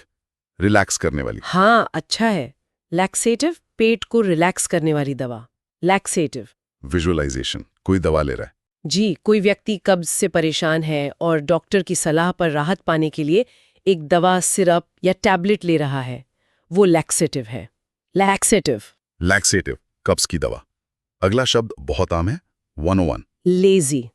relax करने वाली। हाँ, अच्छा है। Laxative, पेट को रिलैक्स करने वाली दवा। Laxative. विजुअलाइजेशन, कोई दवा ले रहा है। जी, कोई व्यक्ति कब्ज से परेशान है और डॉक्टर की सलाह पर राहत पाने के लिए एक दवा, सिरप या टैबलेट ले रहा है, वो लैक्सेटिव है। लैक्सेटिव। लैक्सेटिव, कब्ज की दवा। अगला शब्द बहुत आम है, 101 लेजी।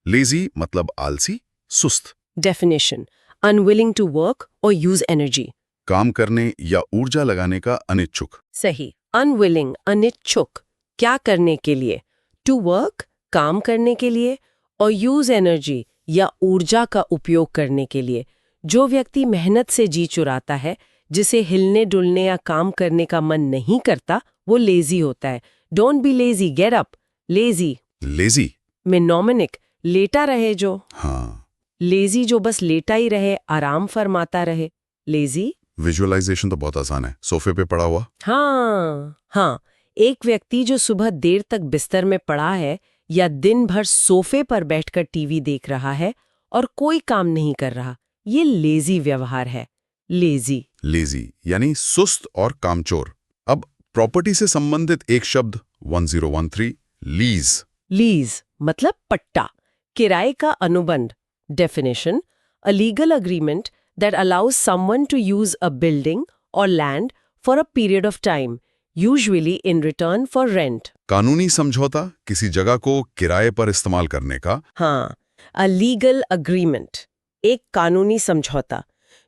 लेजी मतलब आलसी, सुस्त। डेफिनेशन, अनविलिंग टू वर्क और यूज एनर्जी। काम करने या ऊर्जा लगाने का अनिच्छुक। सही, अनविलिंग अनिच्छुक, क्या करने के लिए? टू वर्क, काम करने के लिए, और यूज एनर्जी या ऊर्जा का उपयोग करने के लिए। जो व्यक्ति मेहनत से जी चुराता है, जिसे हिलने डुलने या काम करने का मन नहीं करता, वो लेजी होता है। Don't be lazy, get up. Lazy lazy. में नॉमिनिक, लेटा रहे जो। हाँ। लेजी जो बस लेटा ही रहे, आराम फरमाता रहे, लेजी। विजुअलाइजेशन तो बहुत आसान है, सोफे पे पड़ा हुआ। हाँ, एक व्यक्ति जो सुबह देर तक बिस्तर में पड़ा है या दिन भर सोफे पर बैठकर टीवी देख रहा है और कोई काम नहीं कर रहा, ये लेजी व्यवहार है। लेजी लेजी यानी सुस्त और कामचोर। अब प्रॉपर्टी से संबंधित एक शब्द 1013 लीज। लीज मतलब पट्टा, किराए का अनुबंध। Definition, a legal agreement that allows someone to use a building or land for a period of time, usually in return for rent. कानूनी समझौता, किसी जगह को किराए पर इस्तेमाल करने का। हाँ, अ लीगल अग्रीमेंट, एक कानूनी समझौता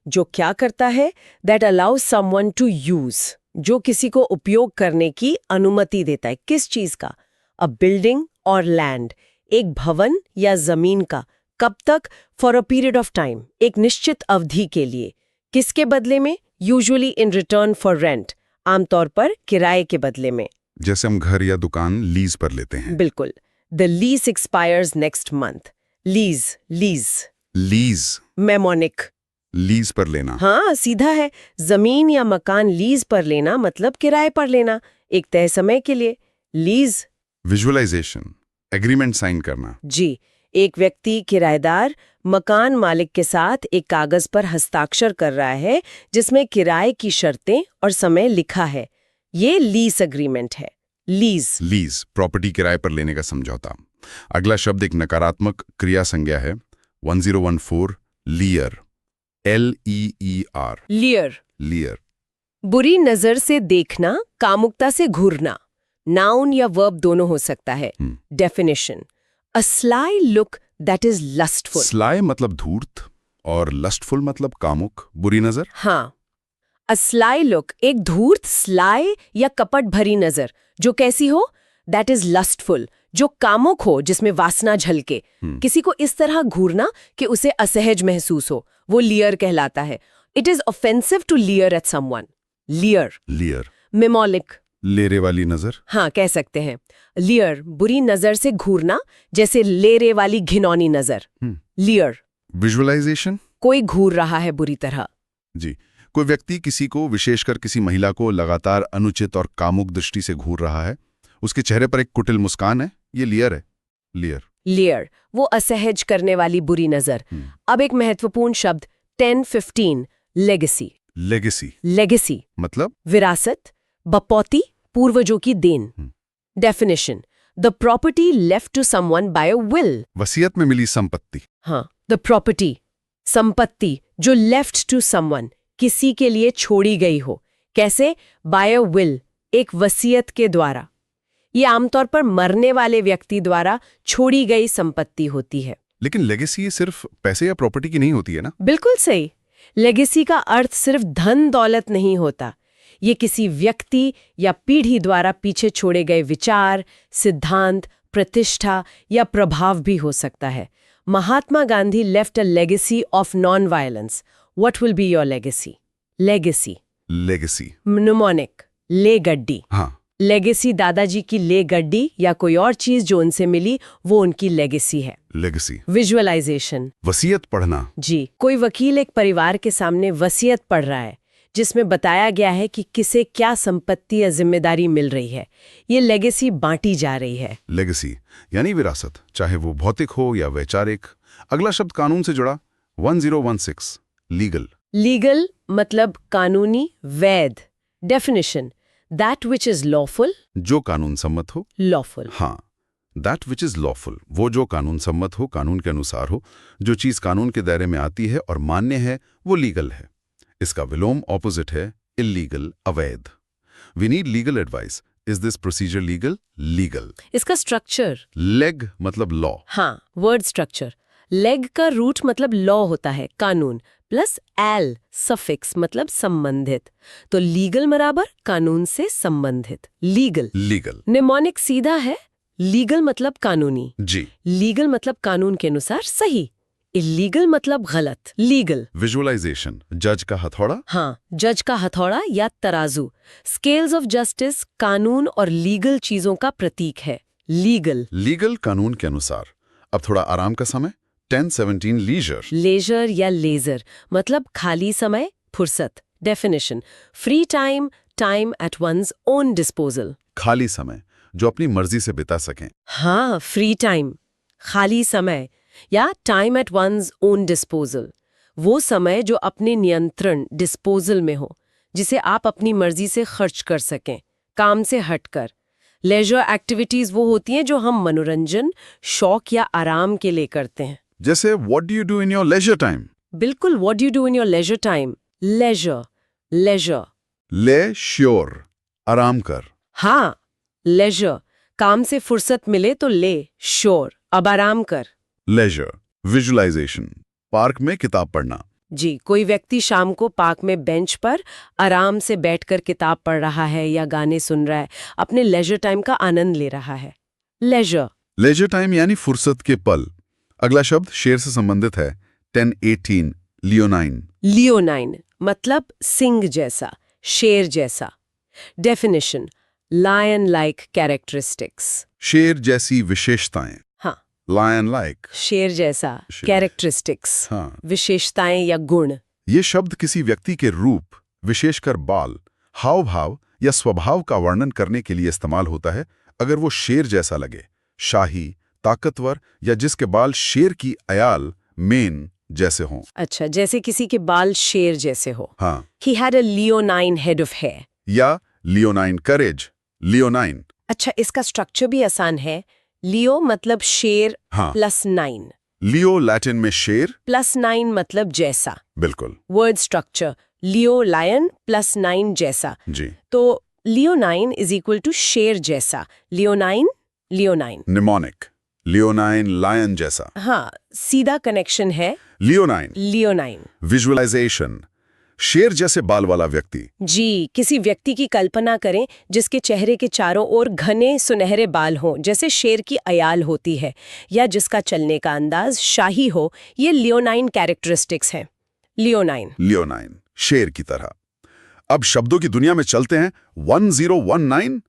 जो क्या करता है? That allows someone to use, जो किसी को उपयोग करने की अनुमति देता है। किस चीज का? अ बिल्डिंग और लैंड, एक भवन या जमीन का। कब तक? For a period of time, एक निश्चित अवधि के लिए। किसके बदले में? Usually in return for rent, आमतौर पर किराए के बदले में। जैसे हम घर या दुकान लीज पर लेते हैं। बिल्कुल। The lease expires next month. Lease, lease lease mnemonic. Lease पर लेना। हाँ, सीधा है। जमीन या मकान लीज पर लेना मतलब किराए पर लेना, एक तय समय के लिए। लीज। विजुअलाइजेशन, एग्रीमेंट साइन करना। जी, एक व्यक्ति किराएदार मकान मालिक के साथ एक कागज पर हस्ताक्षर कर रहा है जिसमें किराए की शर्तें और समय लिखा है। ये लीज एग्रीमेंट है। लीज। लीज प्रॉपर्टी किराए पर लेने का समझौता। अगला शब्द एक नकारात्मक क्रिया संज्ञा है 1014 लियर। LEER। लियर, लियर। बुरी नजर से देखना, कामुकता से घूरना। नाउन या वर्ब दोनों हो सकता है। Definition, a sly look that is lustful. स्लाय मतलब धूर्त और लस्टफुल मतलब कामुक, बुरी नजर। हाँ, अ स्लाई लुक, एक धूर्त, स्लाई या कपट भरी नजर, जो कैसी हो? दैट इज लस्टफुल, जो कामुक हो, जिसमें वासना झलके। किसी को इस तरह घूरना कि उसे असहज महसूस हो, वो लियर कहलाता है। It is offensive to leer at someone. Leer. Leer mnemonic, लेरे वाली नजर। हाँ कह सकते हैं। लियर, बुरी नजर से घूरना, जैसे लेरे वाली घिनौनी नजर। लियर, विजुअलाइजेशन, कोई घूर रहा है बुरी तरह। जी, कोई व्यक्ति किसी को, विशेषकर किसी महिला को लगातार अनुचित और कामुक दृष्टि से घूर रहा है। उसके चेहरे पर एक कुटिल मुस्कान है, ये लियर है। लियर। लियर, वो असहज करने वाली बुरी नजर। अब एक महत्वपूर्ण शब्द 1015 लेगेसी। लेगेसी लेगेसी मतलब विरासत, बपौती, पूर्वजों की देन। Definition, the property left to someone by a will. वसीयत में मिली संपत्ति। हाँ, द प्रॉपर्टी, संपत्ति जो लेफ्ट टू समवन, किसी के लिए छोड़ी गई हो। कैसे? बाय अ विल, एक वसीयत के द्वारा। ये आमतौर पर मरने वाले व्यक्ति द्वारा छोड़ी गई संपत्ति होती है। लेकिन लेगेसी सिर्फ पैसे या प्रॉपर्टी की नहीं होती है ना? बिल्कुल सही। लेगेसी का अर्थ सिर्फ धन दौलत नहीं होता। ये किसी व्यक्ति या पीढ़ी द्वारा पीछे छोड़े गए विचार, सिद्धांत, प्रतिष्ठा या प्रभाव भी हो सकता है। Mahatma Gandhi left a legacy of non violence. What will be your legacy? Legacy. Legacy mnemonic, ले गड्डी। हाँ। लेगेसी दादाजी की ले गड्डी या कोई और चीज जो उनसे मिली, वो उनकी लेगेसी है। लेगेसी। विजुअलाइजेशन, वसीयत पढ़ना। जी, कोई वकील एक परिवार के सामने वसीयत पढ़ रहा है जिसमें बताया गया है कि किसे क्या संपत्ति या जिम्मेदारी मिल रही है। ये लेगेसी बांटी जा रही है। लेगेसी यानी विरासत, चाहे वो भौतिक हो या वैचारिक। अगला शब्द कानून से जुड़ा 1016 लीगल। लीगल मतलब कानूनी, वैध। Definition, that which is lawful. जो कानून सम्मत हो। लॉफुल। हाँ, दैट विच इज लॉफुल, वो जो कानून सम्मत हो, कानून के अनुसार हो। जो चीज कानून के दायरे में आती है और मान्य है, वो लीगल है। इसका विलोम ऑपोजिट है इल्लीगल, अवैध। We need legal advice. Is this procedure legal? Legal. इसका स्ट्रक्चर। लेग मतलब लॉ। हाँ, वर्ड स्ट्रक्चर। लेग का रूट मतलब लॉ होता है, कानून, प्लस एल सफिक्स मतलब संबंधित। तो लीगल बराबर कानून से संबंधित, लीगल। लीगल। निमोनिक सीधा है, लीगल मतलब कानूनी, जी। लीगल मतलब कानून के अनुसार सही, इलीगल मतलब गलत, लीगल। विजुअलाइजेशन, जज का हथौड़ा। हाँ, जज का हथौड़ा या तराजू। स्केल्स ऑफ जस्टिस कानून और लीगल चीजों का प्रतीक है, लीगल। लीगल कानून के अनुसार। अब थोड़ा आराम का समय, 1017 लीजर। लेजर या लेजर मतलब खाली समय, फुर्सत। Definition, free time, time at one's own disposal. खाली समय जो अपनी मर्जी से बिता सकें। हाँ, फ्री टाइम, खाली समय, या time at one's own disposal, वो समय जो अपने नियंत्रण डिस्पोजल में हो, जिसे आप अपनी मर्जी से खर्च कर सकें, काम से हटकर। लेजर एक्टिविटीज वो होती हैं जो हम मनोरंजन, शौक या आराम के लिए करते हैं। जैसे what do you do in your leisure time. बिल्कुल, what do you do in your leisure time, leisure, leisure. ले श्योर, आराम कर। हाँ, लेजर, काम से फुर्सत मिले तो ले, श्योर, अब आराम कर। लेजर। विजुअलाइजेशन, पार्क में किताब पढ़ना। जी, कोई व्यक्ति शाम को पार्क में बेंच पर आराम से बैठकर किताब पढ़ रहा है या गाने सुन रहा है, अपने लेजर टाइम का आनंद ले रहा है, लेजर। लेजर टाइम यानी फुर्सत के पल। अगला शब्द शेर से संबंधित है, 1018 लियोनाइन। लियोनाइन मतलब सिंह जैसा, शेर जैसा। Definition, lion like characteristics. शेर जैसी विशेषताएं। हाँ, लायन लाइक। शेर जैसा, कैरेक्टरिस्टिक्स, हाँ। विशेषताएं या गुण। ये शब्द किसी व्यक्ति के रूप, विशेषकर बाल, हाव भाव या स्वभाव का वर्णन करने के लिए इस्तेमाल होता है। अगर वो शेर जैसा लगे, शाही, ताकतवर या जिसके बाल शेर की अयाल, मेन जैसे हों। अच्छा, जैसे किसी के बाल शेर जैसे हो। हाँ। He had a leonine head of hair. या लियोनाइन करेज, लियोनाइन। अच्छा, इसका स्ट्रक्चर भी आसान है। लियो मतलब शेर हाँ। प्लस 9, लियो लैटिन में शेर। प्लस 9 मतलब जैसा। बिल्कुल। वर्ड स्ट्रक्चर, लियो लायन प्लस 9 जैसा। जी। तो लियोनाइन इज इक्वल टू शेर जैसा, leonine, leonine. Mnemonic, leonine lion जैसा। हाँ, सीधा कनेक्शन है, लियोनाइन। लियोनाइन। विजुअलाइजेशन, शेर जैसे बाल वाला व्यक्ति। जी, किसी व्यक्ति की कल्पना करें जिसके चेहरे के चारों ओर घने सुनहरे बाल हों, जैसे शेर की अयाल होती है, या जिसका चलने का अंदाज शाही हो। ये लियोनाइन कैरेक्टरिस्टिक्स हैं, लियोनाइन। लियोनाइन, शेर की तरह। अब शब्दों की दुनिया में चलते हैं। 1019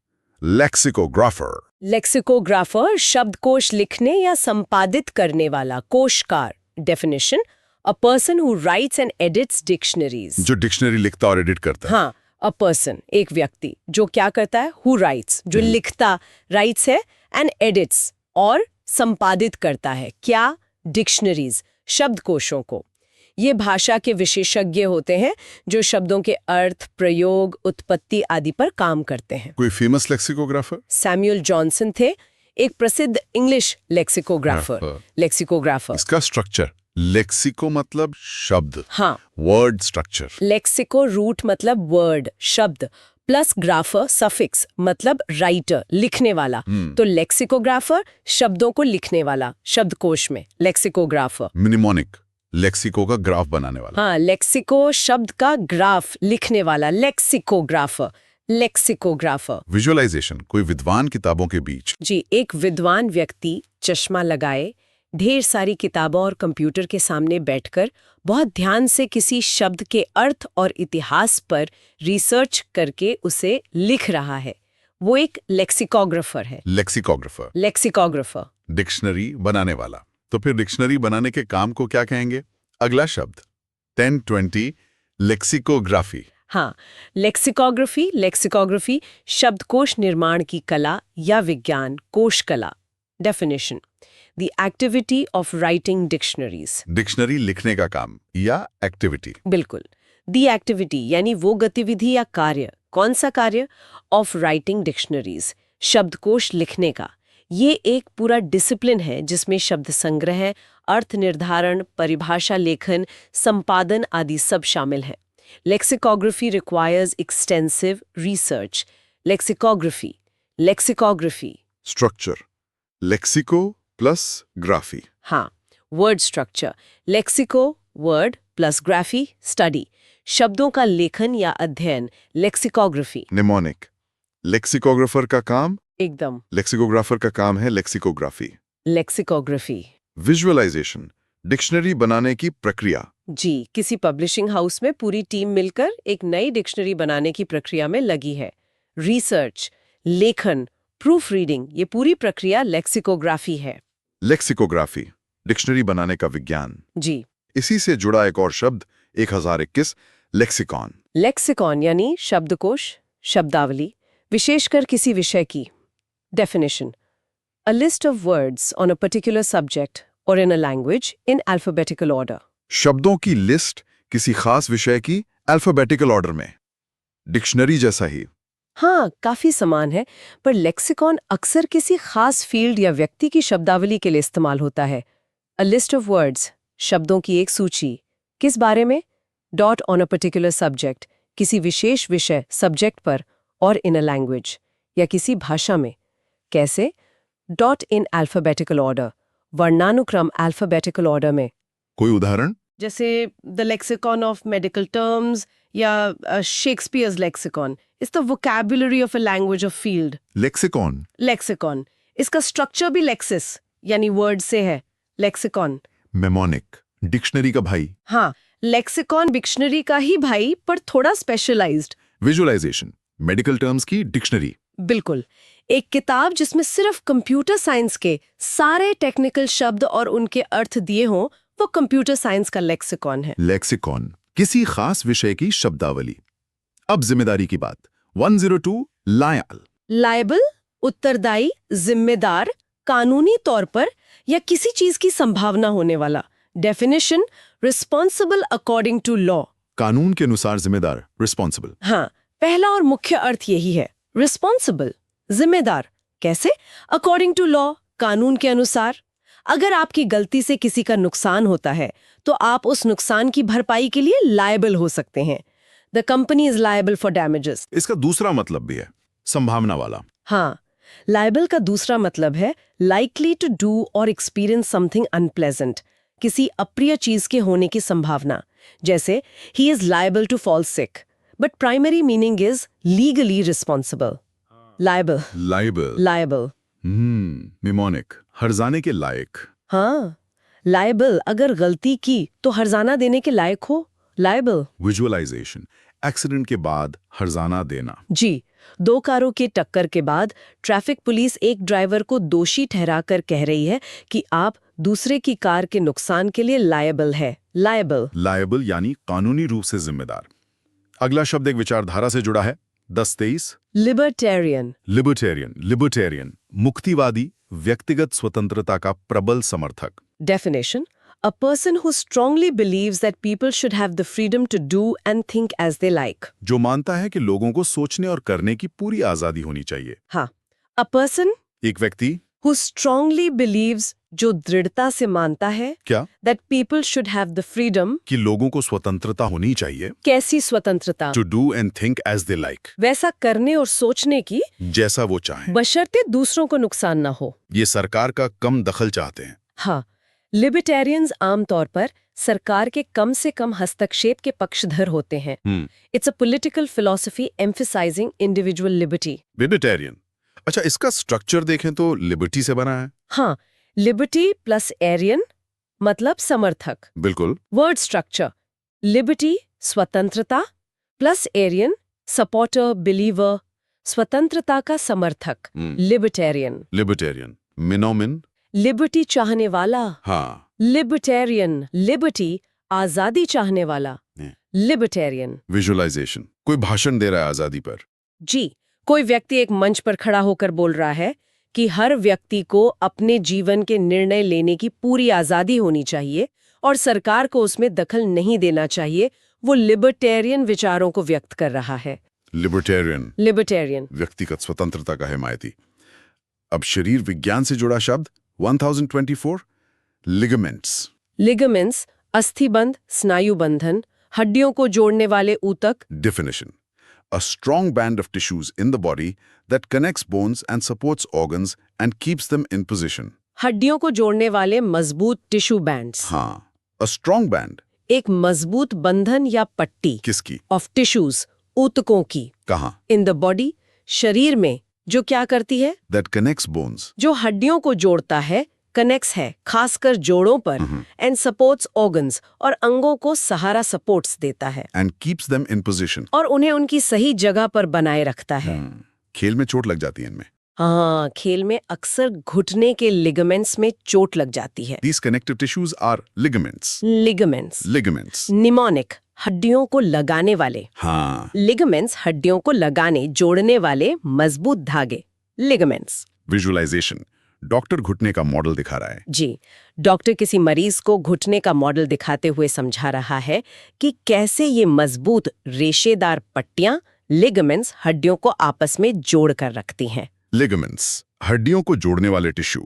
लेक्सिकोग्राफर। लेक्सिकोग्राफर शब्दकोश लिखने या संपादित करने वाला, कोशकार। Definition, a person who writes and edits dictionaries. जो डिक्शनरी लिखता और एडिट करता है। हाँ, अ पर्सन एक व्यक्ति जो क्या करता है, हु राइट्स जो लिखता, राइट्स है, एंड एडिट्स और संपादित करता है, क्या, डिक्शनरीज शब्दकोशों को। ये भाषा के विशेषज्ञ होते हैं जो शब्दों के अर्थ, प्रयोग, उत्पत्ति आदि पर काम करते हैं। कोई फेमस लेक्सिकोग्राफर? सैमुअल जॉनसन थे, एक प्रसिद्ध इंग्लिश लेक्सिकोग्राफर। इसका स्ट्रक्चर, लेक्सिको मतलब शब्द। हाँ, वर्ड स्ट्रक्चर। लेक्सिको रूट मतलब वर्ड, शब्द, प्लस ग्राफर सफिक्स मतलब राइटर, लिखने वाला। तो लेक्सिकोग्राफर शब्दों को लिखने वाला, शब्दकोश में लेक्सिकोग्राफर। निमोनिक, लेक्सिको का ग्राफ बनाने वाला। हाँ, लेक्सिको शब्द का ग्राफ लिखने वाला, लेक्सिकोग्राफर, लेक्सिकोग्राफर। विजुअलाइजेशन, कोई विद्वान किताबों के बीच। जी, एक विद्वान व्यक्ति चश्मा लगाए, ढेर सारी किताबों और कंप्यूटर के सामने बैठकर बहुत ध्यान से किसी शब्द के अर्थ और इतिहास पर रिसर्च करके उसे लिख रहा है। वो एक लेक्सिकोग्राफर है। लेक्सिकोग्राफर। लेक्सिकोग्राफर। डिक्शनरी बनाने वाला। तो फिर डिक्शनरी बनाने के काम को क्या कहेंगे? अगला शब्द 1020 लेक्सिकोग्राफी। हाँ, लेक्सिकोग्राफी शब्दकोश निर्माण की कला या विज्ञान, कोश कला। Definition, the activity of writing dictionaries. Dictionary लिखने का काम या एक्टिविटी। बिल्कुल, द एक्टिविटी यानी वो गतिविधि या कार्य। कौन सा कार्य? ऑफ राइटिंग डिक्शनरीज, शब्दकोश लिखने का। ये एक पूरा डिसिप्लिन है जिसमें शब्द संग्रह, अर्थ निर्धारण, परिभाषा लेखन, संपादन आदि सब शामिल हैं। Lexicography requires extensive research. Lexicography. Structure, lexico plus graphy. हाँ, word structure, lexico word plus graphy study, शब्दों का लेखन या अध्ययन, लेक्सिकोग्राफी। निमोनिक, लेक्सिकोग्राफर का काम, एकदम, लेक्सिकोग्राफर का काम है लेक्सिकोग्राफी। लेक्सिकोग्राफी। विजुअलाइजेशन, डिक्शनरी बनाने की प्रक्रिया। जी, किसी पब्लिशिंग हाउस में पूरी टीम मिलकर एक नई डिक्शनरी बनाने की प्रक्रिया में लगी है। रिसर्च, लेखन, प्रूफ रीडिंग, ये पूरी प्रक्रिया लेक्सिकोग्राफी है। लेक्सिकोग्राफी, डिक्शनरी बनाने का विज्ञान। जी, इसी से जुड़ा एक और शब्द 1021, लेक्सिकॉन। लेक्सिकॉन यानी शब्दकोश, शब्दावली, विशेषकर किसी विषय की। Definition: a list of words on a particular subject or in a language in alphabetical order. शब्दों की लिस्ट किसी खास विषय की अल्फाबेटिकल ऑर्डर में। डिक्शनरी जैसा ही। हाँ, काफी समान है, पर लेक्सिकॉन अक्सर किसी खास फील्ड या व्यक्ति की शब्दावली के लिए इस्तेमाल होता है। अ लिस्ट ऑफ वर्ड्स, शब्दों की एक सूची। किस बारे में? Dot on a particular subject, किसी विशेष विषय सब्जेक्ट पर, और इन अ लैंग्वेज, या किसी भाषा में। कैसे? डॉट इन अल्फाबेटिकल ऑर्डर, वर्णानुक्रम अल्फाबेटिकल ऑर्डर में। कोई उदाहरण? जैसे the lexicon of medical terms या Shakespeare's lexicon is the vocabulary of a language of field. Lexicon, lexicon, इसका स्ट्रक्चर भी लेक्सिस यानी वर्ड से है। लेक्सिकॉन, मेमोनिक, डिक्शनरी का भाई। हाँ, लेक्सिकॉन डिक्शनरी का ही भाई, पर थोड़ा स्पेशलाइज्ड। विजुअलाइजेशन, मेडिकल टर्म्स की डिक्शनरी। बिल्कुल, एक किताब जिसमें सिर्फ कंप्यूटर साइंस के सारे टेक्निकल शब्द और उनके अर्थ दिए हों, वो कंप्यूटर साइंस का लेक्सिकॉन है। लेक्सिकॉन, किसी खास विषय की शब्दावली। अब जिम्मेदारी की बात। 102, लायल। लायबल, उत्तरदायी, जिम्मेदार, कानूनी तौर पर या किसी चीज की संभावना होने वाला। Definition: responsible according to law. कानून के अनुसार जिम्मेदार, रिस्पॉन्सिबल। हाँ, पहला और मुख्य अर्थ यही है। रिस्पॉन्सिबल, जिम्मेदार। कैसे? अकॉर्डिंग टू लॉ, कानून के अनुसार। अगर आपकी गलती से किसी का नुकसान होता है तो आप उस नुकसान की भरपाई के लिए लायबल हो सकते हैं। The company is liable for damages. इसका दूसरा मतलब भी है, संभावना वाला। हाँ, लायबल का दूसरा मतलब है likely to do or experience something unpleasant, किसी अप्रिय चीज के होने की संभावना। जैसे he is liable to fall sick, but primary meaning is legally responsible. Liable, liable. Liable. Mnemonic, हर्जाने के लायक। हाँ, लायबल अगर गलती की तो हर्जाना देने के लायक हो, लायबल। विजुअलाइजेशन, एक्सीडेंट के बाद हर्जाना देना। जी, 2 कारों की टक्कर के बाद ट्रैफिक पुलिस एक ड्राइवर को दोषी ठहराकर कह रही है कि आप दूसरे की कार के नुकसान के लिए लायबल है। लायबल। लायबल यानी कानूनी रूप से जिम्मेदार। अगला शब्द एक विचारधारा से जुड़ा है। 1023, लिबर्टेरियन। लिबर्टेरियन। लिबर्टेरियन, मुक्तिवादी, व्यक्तिगत स्वतंत्रता का प्रबल समर्थक। Definition: a person who strongly believes that people should have the freedom to do and think as they like. जो मानता है कि लोगों को सोचने और करने की पूरी आजादी होनी चाहिए। हाँ, a person एक व्यक्ति who strongly believes, जो दृढ़ता से मानता है, क्या? that people should have the freedom, कि लोगों को स्वतंत्रता होनी चाहिए। कैसी स्वतंत्रता? To do and think as they like, वैसा करने और सोचने की, जैसा वो चाहें। बशर्ते दूसरों को नुकसान ना हो। ये सरकार का कम दखल चाहते हैं। हाँ, लिबर्टेरियंस आमतौर पर सरकार के कम से कम हस्तक्षेप के पक्षधर होते हैं। It's a political philosophy emphasising individual liberty. Libertarian, अच्छा इसका स्ट्रक्चर देखें तो लिबर्टी से बना है। हाँ, लिबर्टी प्लस एरियन मतलब समर्थक। बिल्कुल। वर्ड स्ट्रक्चर: लिबर्टी स्वतंत्रता प्लस एरियन सपोर्टर बिलीवर, स्वतंत्रता का समर्थक। लिबर्टेरियन। लिबर्टेरियन, मिनोमिन, लिबर्टी चाहने वाला। हाँ। लिबर्टेरियन, लिबर्टी आजादी चाहने वाला। लिबर्टेरियन। विजुअलाइजेशन, कोई भाषण दे रहा है आजादी पर। जी, कोई व्यक्ति एक मंच पर खड़ा होकर बोल रहा है कि हर व्यक्ति को अपने जीवन के निर्णय लेने की पूरी आजादी होनी चाहिए और सरकार को उसमें दखल नहीं देना चाहिए। वो लिबर्टेरियन विचारों को व्यक्त कर रहा है। लिबर्टेरियन, लिबर्टेरियन, व्यक्तिगत स्वतंत्रता का हिमायती। अब शरीर विज्ञान से जुड़ा शब्द 1024, लिगामेंट्स। लिगामेंट्स अस्थिबंध, स्नायुबंधन, हड्डियों को जोड़ने वाले ऊतक। Definition: a strong band of tissues in the body that connects bones and supports organs and keeps them in position. हड्डियों को जोड़ने वाले मजबूत टिश्यू बैंड्स। हाँ, अ स्ट्रॉन्ग बैंड। एक मजबूत बंधन या पट्टी किसकी? ऑफ टिश्यूज, ऊतकों की, कहाँ? इन द बॉडी, शरीर में, जो क्या करती है? That connects bones. जो हड्डियों को जोड़ता है, कनेक्ट्स है, खासकर जोड़ों पर, एंड सपोर्ट्स ऑर्गन्स, और अंगों को सहारा सपोर्ट्स देता है, and keeps them in position. और उन्हें उनकी सही जगह पर बनाए रखता है। खेल में चोट लग जाती है इनमें। हाँ, खेल में अक्सर घुटने के लिगामेंट्स में चोट लग जाती है। These connective tissues are ligaments. Ligaments. Ligaments. Mnemonic, हड्डियों को लगाने वाले। हाँ, लिगामेंट्स, हड्डियों को लगाने, जोड़ने वाले मजबूत धागे, लिगामेंट्स। विजुअलाइजेशन। डॉक्टर घुटने का मॉडल दिखा रहा है। जी, डॉक्टर किसी मरीज को घुटने का मॉडल दिखाते हुए समझा रहा है कि कैसे ये मजबूत रेशेदार पट्टियां, लिगामेंट्स, हड्डियों को आपस में जोड़ कर रखती हैं। Ligaments, हड्डियों को जोड़ने वाले टिश्यू।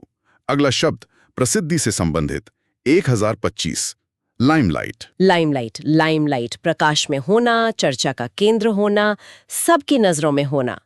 अगला शब्द प्रसिद्धि से संबंधित 1025 लाइमलाइट। लाइमलाइट, लाइमलाइट, प्रकाश में होना, चर्चा का केंद्र होना, सबकी नजरों में होना।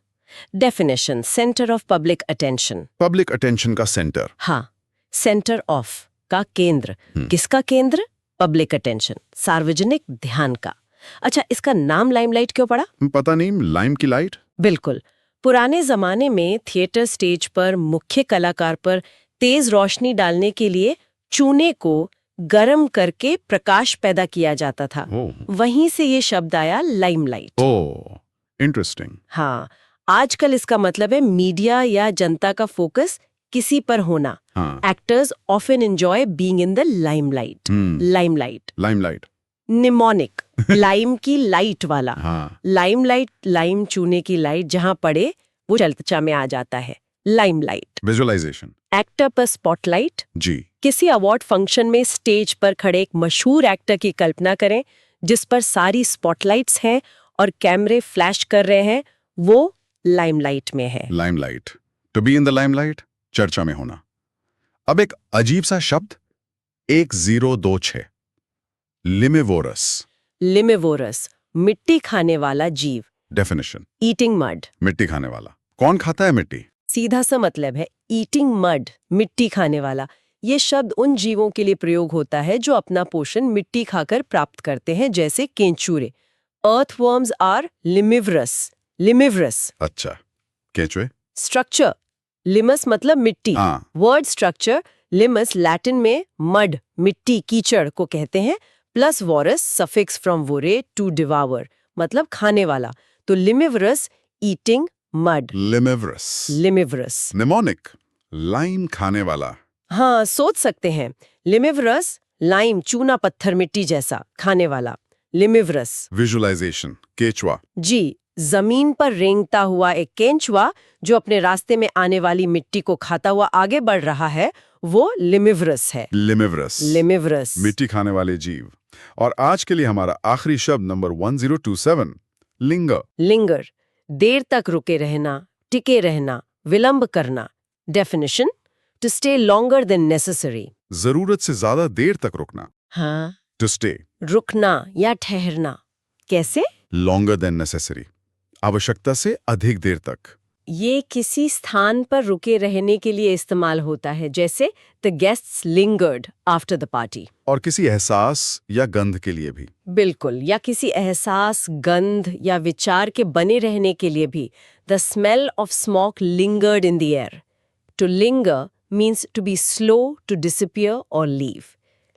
Definition, centre of public attention. Public attention का सेंटर। हाँ, सेंटर ऑफ का केंद्र। किसका केंद्र? पब्लिक अटेंशन, सार्वजनिक ध्यान का। अच्छा, इसका नाम लाइमलाइट क्यों पड़ा? पता नहीं, लाइम की लाइट। बिल्कुल, पुराने जमाने में थिएटर स्टेज पर मुख्य कलाकार पर तेज रोशनी डालने के लिए चूने को गर्म करके प्रकाश पैदा किया जाता था। वहीं से ये शब्द आया लाइमलाइट। ओह, इंटरेस्टिंग। हाँ, आजकल इसका मतलब है मीडिया या जनता का फोकस किसी पर होना। हाँ, actors often enjoy being in the limelight. Limelight. Limelight. Mnemonic, lime की लाइट वाला। हाँ, लाइमलाइट, लाइम चूने की लाइट जहां पड़े वो चर्चा में आ जाता है। लाइमलाइट। विजुअलाइजेशन। एक्टर पर स्पॉटलाइट। जी, किसी अवार्ड फंक्शन में स्टेज पर खड़े एक मशहूर एक्टर की कल्पना करें जिस पर सारी स्पॉटलाइट्स हैं और कैमरे फ्लैश कर रहे हैं, वो लाइमलाइट में है। Limelight. To be in the limelight, चर्चा में होना। अब एक अजीब सा शब्द 1026 लिमिवोरस। लिमिवोरस, मिट्टी खाने वाला जीव। डेफिनेशन। Eating mud. मिट्टी खाने वाला। कौन खाता है मिट्टी? सीधा सा मतलब है ईटिंग मड, मिट्टी खाने वाला। ये शब्द उन जीवों के लिए प्रयोग होता है जो अपना पोषण मिट्टी खाकर प्राप्त करते हैं, जैसे केंचुए। Earthworms are limivorous. लिमिवरस। अच्छा, केंचुए। स्ट्रक्चर, लिमस मतलब मिट्टी। हाँ, वर्ड स्ट्रक्चर, लिमस लैटिन में मड, मिट्टी, कीचड़ को कहते हैं, plus vorous, suffix from vore to devour, मतलब खाने वाला। तो limivorous, eating mud. Limivorous. Limivorous. Mnemonic, lime खाने वाला। हाँ, सोच सकते हैं, लिमिवरस, लाइम, चूना पत्थर, मिट्टी जैसा, खाने वाला, लिमिवरस। विजुअलाइजेशन। केचुआ। जी, जमीन पर रेंगता हुआ एक केंचुआ जो अपने रास्ते में आने वाली मिट्टी को खाता हुआ आगे बढ़ रहा है, वो लिमिवरस है। लिमिवरस। लिमिवरस। मिट्टी खाने वाले जीव। और आज के लिए हमारा आखिरी शब्द नंबर 1027 लिंगर। लिंगर, देर तक रुके रहना, टिके रहना, विलंब करना। Definition, to stay longer than necessary. जरूरत से ज्यादा देर तक रुकना। हाँ, टू स्टे रुकना या ठहरना। कैसे? लॉन्गर देन नेसेसरी, आवश्यकता से अधिक देर तक। ये किसी स्थान पर रुके रहने के लिए इस्तेमाल होता है, जैसे the guests lingered after the party. और किसी एहसास या गंध के लिए भी। बिल्कुल, या किसी एहसास, गंध या विचार के बने रहने के लिए भी। The smell of smoke lingered in the air. To linger means to be slow, to disappear or leave.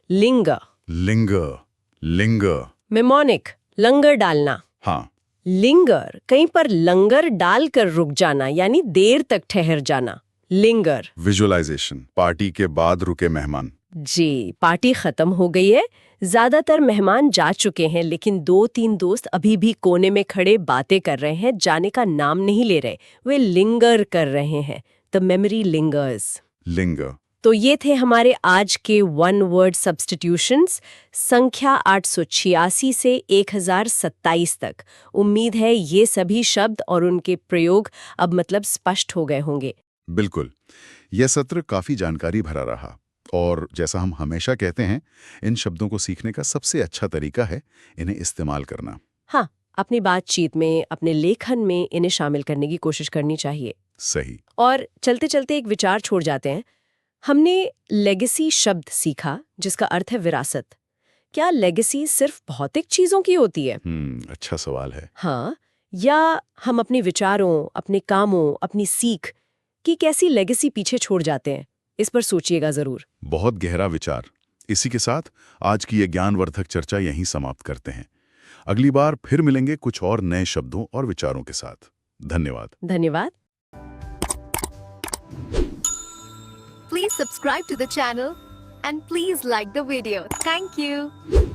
Linger. Linger. Linger. Mnemonic, लंगर डालना। हाँ, लिंगर, कहीं पर लंगर डालकर रुक जाना, यानी देर तक ठहर जाना। लिंगर। विजुअलाइजेशन। पार्टी के बाद रुके मेहमान। जी, पार्टी खत्म हो गई है, ज्यादातर मेहमान जा चुके हैं, लेकिन 2-3 दोस्त अभी भी कोने में खड़े बातें कर रहे हैं, जाने का नाम नहीं ले रहे, वे लिंगर कर रहे हैं। The memory lingers. लिंगर। तो ये थे हमारे आज के वन वर्ड सब्स्टिट्यूशंस, संख्या 886 से 1027 तक। उम्मीद है ये सभी शब्द और उनके प्रयोग अब मतलब स्पष्ट हो गए होंगे। बिल्कुल, यह सत्र काफी जानकारी भरा रहा और जैसा हम हमेशा कहते हैं, इन शब्दों को सीखने का सबसे अच्छा तरीका है इन्हें इस्तेमाल करना। हाँ, अपनी बातचीत में, अपने लेखन में इन्हें शामिल करने की कोशिश करनी चाहिए। सही। और चलते चलते एक विचार छोड़ जाते हैं। हमने लेगेसी शब्द सीखा जिसका अर्थ है विरासत। क्या लेगेसी सिर्फ भौतिक चीजों की होती है? अच्छा सवाल है। हाँ, या हम अपने विचारों, अपने कामों, अपनी सीख की कैसी लेगेसी पीछे छोड़ जाते हैं? इस पर सोचिएगा जरूर। बहुत गहरा विचार। इसी के साथ आज की ये ज्ञानवर्धक चर्चा यहीं समाप्त करते हैं। अगली बार फिर मिलेंगे कुछ और नए शब्दों और विचारों के साथ। धन्यवाद। धन्यवाद। Please subscribe to the channel and please like the video. Thank you.